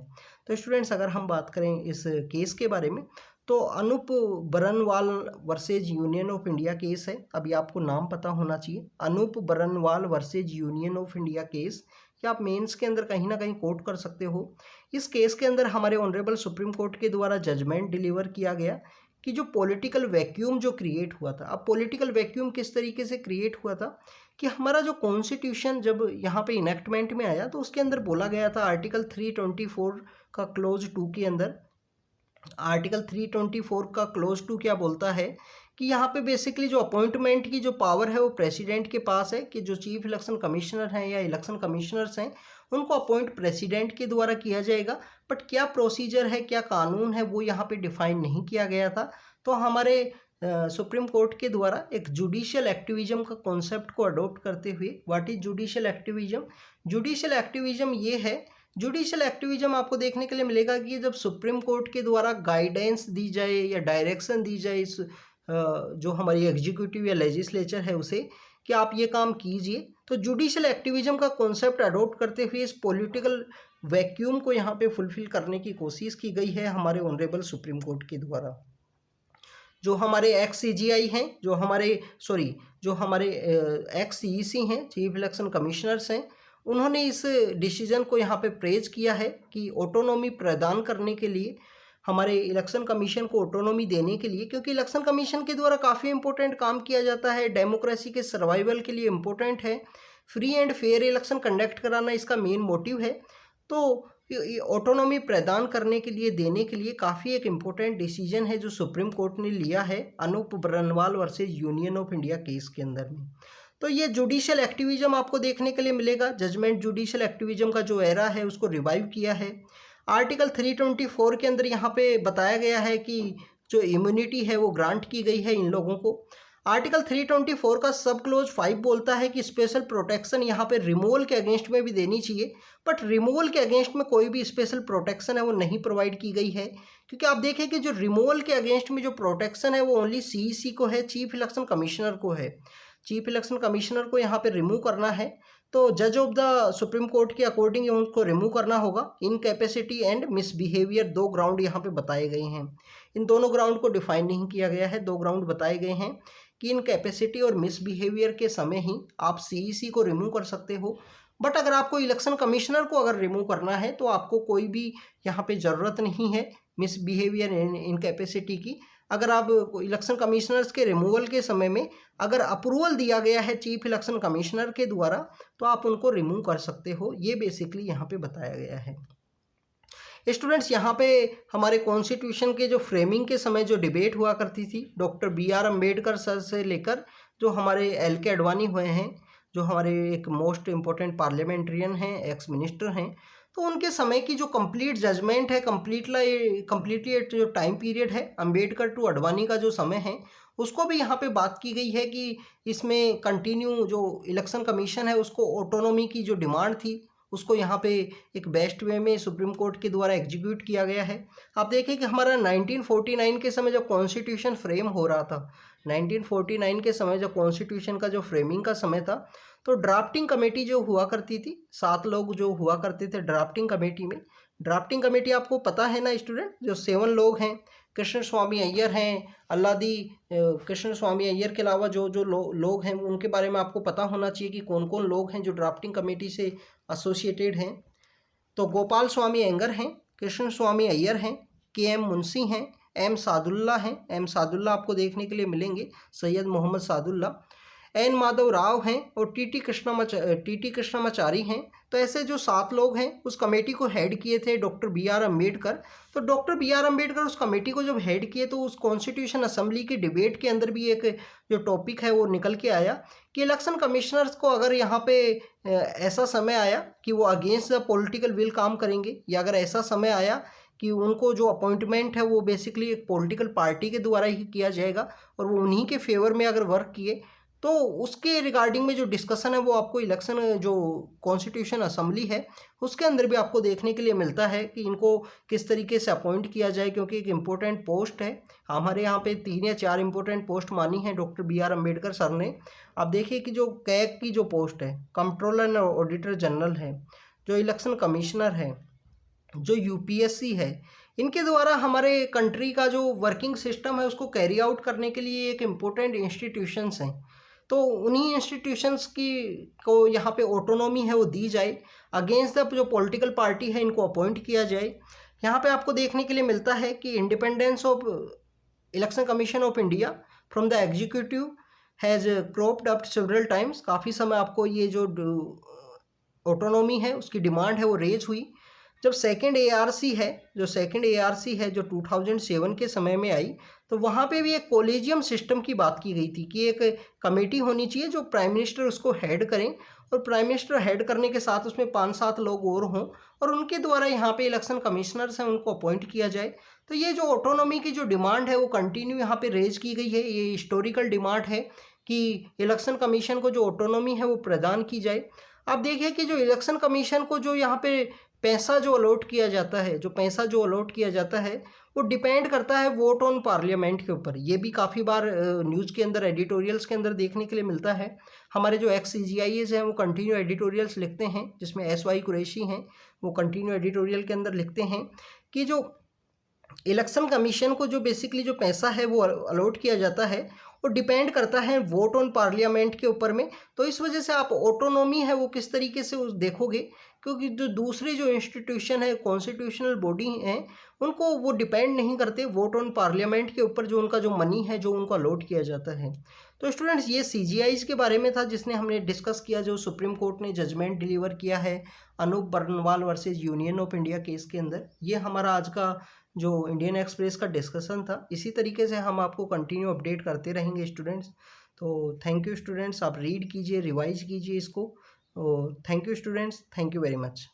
तो स्टूडेंट्स अगर हम बात करें इस केस के बारे में तो Anoop Barnwal versus Union of India case है। अभी आपको नाम पता होना चाहिए, Anoop Barnwal versus Union of India case, या आप मेंस के अंदर कहीं ना कहीं कोट कर सकते हो। इस केस के अंदर हमारे ऑनरेबल सुप्रीम कोर्ट के द्वारा जजमेंट डिलीवर किया गया कि जो पॉलिटिकल वैक्यूम जो क्रिएट हुआ था, अब पॉलिटिकल वैक्यूम किस तरीके से क्रिएट हुआ था कि हमारा जो कॉन्स्टिट्यूशन जब यहाँ पे इनेक्टमेंट में आया तो उसके अंदर बोला गया था आर्टिकल 324 का क्लोज 2 के अंदर, आर्टिकल 324 का क्लोज 2 क्या बोलता है कि यहाँ पे बेसिकली जो अपॉइंटमेंट की जो पावर है वो प्रेसिडेंट के पास है, कि जो चीफ इलेक्शन कमिश्नर हैं या इलेक्शन कमिश्नर्स हैं उनको अपॉइंट प्रेसिडेंट के द्वारा किया जाएगा। बट क्या प्रोसीजर है, क्या कानून है, वो यहाँ पे डिफाइन नहीं किया गया था। तो हमारे सुप्रीम कोर्ट के द्वारा एक जुडिशियल एक्टिविज्म का कॉन्सेप्ट को अडॉप्ट करते हुए, what is judicial activism? Judicial activism ये है, जुडिशियल एक्टिविज्म आपको देखने के लिए मिलेगा कि जब सुप्रीम कोर्ट के द्वारा गाइडेंस दी जाए या डायरेक्शन दी जाए इस जो हमारी एग्जीक्यूटिव या लेजिस्लेचर है उसे कि आप ये काम कीजिए, तो जुडिशियल एक्टिविज्म का कॉन्सेप्ट अडॉप्ट करते हुए इस पॉलिटिकल वैक्यूम को यहाँ पे फुलफिल करने की कोशिश की गई है हमारे ऑनरेबल सुप्रीम कोर्ट के द्वारा। जो हमारे एक्स CGI हैं, जो हमारे एक्स CEC हैं, चीफ इलेक्शन कमिश्नर्स हैं, उन्होंने इस डिसीजन को यहाँ पे प्रेज किया है कि ऑटोनॉमी प्रदान करने के लिए, हमारे इलेक्शन कमीशन को ऑटोनॉमी देने के लिए, क्योंकि इलेक्शन कमीशन के द्वारा काफ़ी इंपॉर्टेंट काम किया जाता है, डेमोक्रेसी के सर्वाइवल के लिए इम्पोर्टेंट है, free and fair election conduct कराना इसका मेन मोटिव है। तो ऑटोनॉमी प्रदान करने के लिए, देने के लिए काफ़ी एक इम्पोर्टेंट डिसीजन है जो सुप्रीम कोर्ट ने लिया है Anoop Barnwal versus Union of India case के अंदर में। तो ये जुडिशियल एक्टिविज्म आपको देखने के लिए मिलेगा। जजमेंट जुडिशियल एक्टिविज्म का जो एरा है उसको रिवाइव किया है। आर्टिकल 324 के अंदर यहाँ पे बताया गया है कि जो इम्यूनिटी है वो ग्रांट की गई है इन लोगों को। आर्टिकल 324 का सब क्लोज 5 बोलता है कि स्पेशल प्रोटेक्शन यहाँ पे रिमूवल के अगेंस्ट में भी देनी चाहिए, बट रिमूवल के अगेंस्ट में कोई भी स्पेशल प्रोटेक्शन है वो नहीं प्रोवाइड की गई है, क्योंकि आप देखें कि जो रिमूवल के अगेंस्ट में जो प्रोटेक्शन है वो ओनली CEC को है, चीफ इलेक्शन कमिश्नर को है। चीफ इलेक्शन कमिश्नर को यहाँ पे रिमूव करना है, तो जज ऑफ द सुप्रीम कोर्ट के अकॉर्डिंग उनको रिमूव करना होगा। इनकैपेसिटी एंड मिसबिहेवियर 2 ग्राउंड यहाँ पे बताए गए हैं। इन दोनों ग्राउंड को डिफाइन नहीं किया गया है, 2 ग्राउंड बताए गए हैं कि इनकैपेसिटी और मिसबिहेवियर के समय ही आप CEC को रिमूव कर सकते हो। बट अगर आपको इलेक्शन कमिश्नर को अगर रिमूव करना है तो आपको कोई भी यहाँ पे ज़रूरत नहीं है मिसबिहेवियर इनकैपेसिटी की। अगर आप इलेक्शन कमिश्नर्स के रिमूवल के समय में अगर अप्रूवल दिया गया है चीफ इलेक्शन कमिश्नर के द्वारा तो आप उनको रिमूव कर सकते हो, ये बेसिकली यहाँ पे बताया गया है। स्टूडेंट्स यहाँ पे हमारे कॉन्स्टिट्यूशन के जो फ्रेमिंग के समय जो डिबेट हुआ करती थी, डॉक्टर BR अम्बेडकर सर से लेकर जो हमारे LK अडवाणी हुए हैं, जो हमारे एक मोस्ट इम्पोर्टेंट पार्लियामेंट्रियन हैं, एक्स मिनिस्टर हैं, तो उनके समय की जो कंप्लीट जजमेंट है, कंप्लीटली जो टाइम पीरियड है अम्बेडकर टू अडवाणी का जो समय है उसको भी यहाँ पे बात की गई है कि इसमें कंटिन्यू जो इलेक्शन कमीशन है उसको ऑटोनॉमी की जो डिमांड थी उसको यहाँ पे एक बेस्ट वे में सुप्रीम कोर्ट के द्वारा एग्जीक्यूट किया गया है। आप देखिए कि हमारा 1949 के समय जब कॉन्स्टिट्यूशन फ्रेम हो रहा था, 1949 के समय जब कॉन्स्टिट्यूशन का जो फ्रेमिंग का समय था, तो ड्राफ्टिंग कमेटी जो हुआ करती थी, 7 लोग जो हुआ करते थे ड्राफ्टिंग कमेटी में। ड्राफ्टिंग कमेटी आपको पता है ना स्टूडेंट, जो 7 लोग हैं, कृष्ण स्वामी अय्यर हैं, अल्लादी कृष्ण स्वामी अय्यर के अलावा जो लोग हैं उनके बारे में आपको पता होना चाहिए कि कौन कौन लोग हैं जो ड्राफ्टिंग कमेटी से एसोसिएटेड हैं। तो गोपाल स्वामी अयंगर हैं, कृष्ण स्वामी अय्यर हैं, KM मुंशी हैं, M सादुल्ला हैं, M सादुल्ला आपको देखने के लिए मिलेंगे, सैयद मोहम्मद सादुल्ला, N माधव राव हैं और TT कृष्णमाचारी हैं। तो ऐसे जो 7 लोग हैं उस कमेटी को हेड किए थे डॉक्टर BR अम्बेडकर। तो डॉक्टर BR अम्बेडकर उस कमेटी को जब हेड किए तो उस कॉन्स्टिट्यूशन असेंबली के डिबेट के अंदर भी एक जो टॉपिक है वो निकल के आया कि इलेक्शन कमिश्नर्स को अगर यहाँ पे ऐसा समय आया कि वो अगेंस्ट द पॉलिटिकल विल काम करेंगे, या अगर ऐसा समय आया कि उनको जो अपॉइंटमेंट है वो बेसिकली एक पॉलिटिकल पार्टी के द्वारा ही किया जाएगा और वो उन्हीं के फेवर में अगर वर्क किए, तो उसके रिगार्डिंग में जो डिस्कशन है वो आपको इलेक्शन जो कॉन्स्टिट्यूशन असेंबली है उसके अंदर भी आपको देखने के लिए मिलता है कि इनको किस तरीके से अपॉइंट किया जाए, क्योंकि एक इम्पोर्टेंट पोस्ट है। हमारे यहाँ पे 3 या 4 इम्पोर्टेंट पोस्ट मानी है डॉक्टर BR अम्बेडकर सर ने। आप देखिए कि जो कैग की जो पोस्ट है, कंट्रोलर एंड ऑडिटर जनरल है, जो इलेक्शन कमिश्नर है, जो UPSC है, इनके द्वारा हमारे कंट्री का जो वर्किंग सिस्टम है उसको कैरी आउट करने के लिए एक इम्पोर्टेंट इंस्टीट्यूशंस हैं। तो उन्हीं इंस्टीट्यूशंस की को यहाँ पे ऑटोनॉमी है वो दी जाए, अगेंस्ट द जो पॉलिटिकल पार्टी है इनको अपॉइंट किया जाए। यहाँ पे आपको देखने के लिए मिलता है कि independence of election commission of India from the executive has cropped up several times. काफ़ी समय आपको ये जो ऑटोनॉमी है उसकी डिमांड है वो रेज हुई। जब सेकंड ARC है जो 2007 के समय में आई, तो वहाँ पे भी एक कॉलेजियम सिस्टम की बात की गई थी कि एक कमेटी होनी चाहिए जो प्राइम मिनिस्टर उसको हेड करें, और प्राइम मिनिस्टर हेड करने के साथ उसमें 5-7 लोग और हों, और उनके द्वारा यहाँ पे इलेक्शन कमिश्नर्स हैं उनको अपॉइंट किया जाए। तो ये जो ऑटोनॉमी की जो डिमांड है वो कंटिन्यू यहाँ पे रेज की गई है। ये हिस्टोरिकल डिमांड है कि इलेक्शन कमीशन को जो ऑटोनॉमी है वो प्रदान की जाए। आप देखिए कि जो इलेक्शन कमीशन को जो यहाँ पे पैसा जो अलॉट किया जाता है वो डिपेंड करता है वोट ऑन पार्लियामेंट के ऊपर। ये भी काफ़ी बार न्यूज़ के अंदर एडिटोरियल्स के अंदर देखने के लिए मिलता है। हमारे जो CGIs हैं वो कंटिन्यू एडिटोरियल्स लिखते हैं, जिसमें SY कुरैशी हैं, वो कंटिन्यू एडिटोरियल के अंदर लिखते हैं कि जो इलेक्शन कमीशन को जो बेसिकली जो पैसा है वो अलॉट किया जाता है वो डिपेंड करता है वोट ऑन पार्लियामेंट के ऊपर में। तो इस वजह से आप ऑटोनॉमी है वो किस तरीके से उस देखोगे, क्योंकि जो दूसरे जो इंस्टीट्यूशन है, कॉन्स्टिट्यूशनल बॉडी हैं, उनको वो डिपेंड नहीं करते वोट ऑन पार्लियामेंट के ऊपर, जो उनका जो मनी है जो उनको अलॉट किया जाता है। तो स्टूडेंट्स, ये CGIs के बारे में था जिसने हमने डिस्कस किया, जो सुप्रीम कोर्ट ने जजमेंट डिलीवर किया है Anoop Barnwal versus Union of India case के अंदर। ये हमारा आज का जो इंडियन एक्सप्रेस का डिस्कशन था। इसी तरीके से हम आपको कंटिन्यू अपडेट करते रहेंगे स्टूडेंट्स। तो थैंक यू स्टूडेंट्स, आप रीड कीजिए, रिवाइज कीजिए इसको। Thank you students, thank you very much.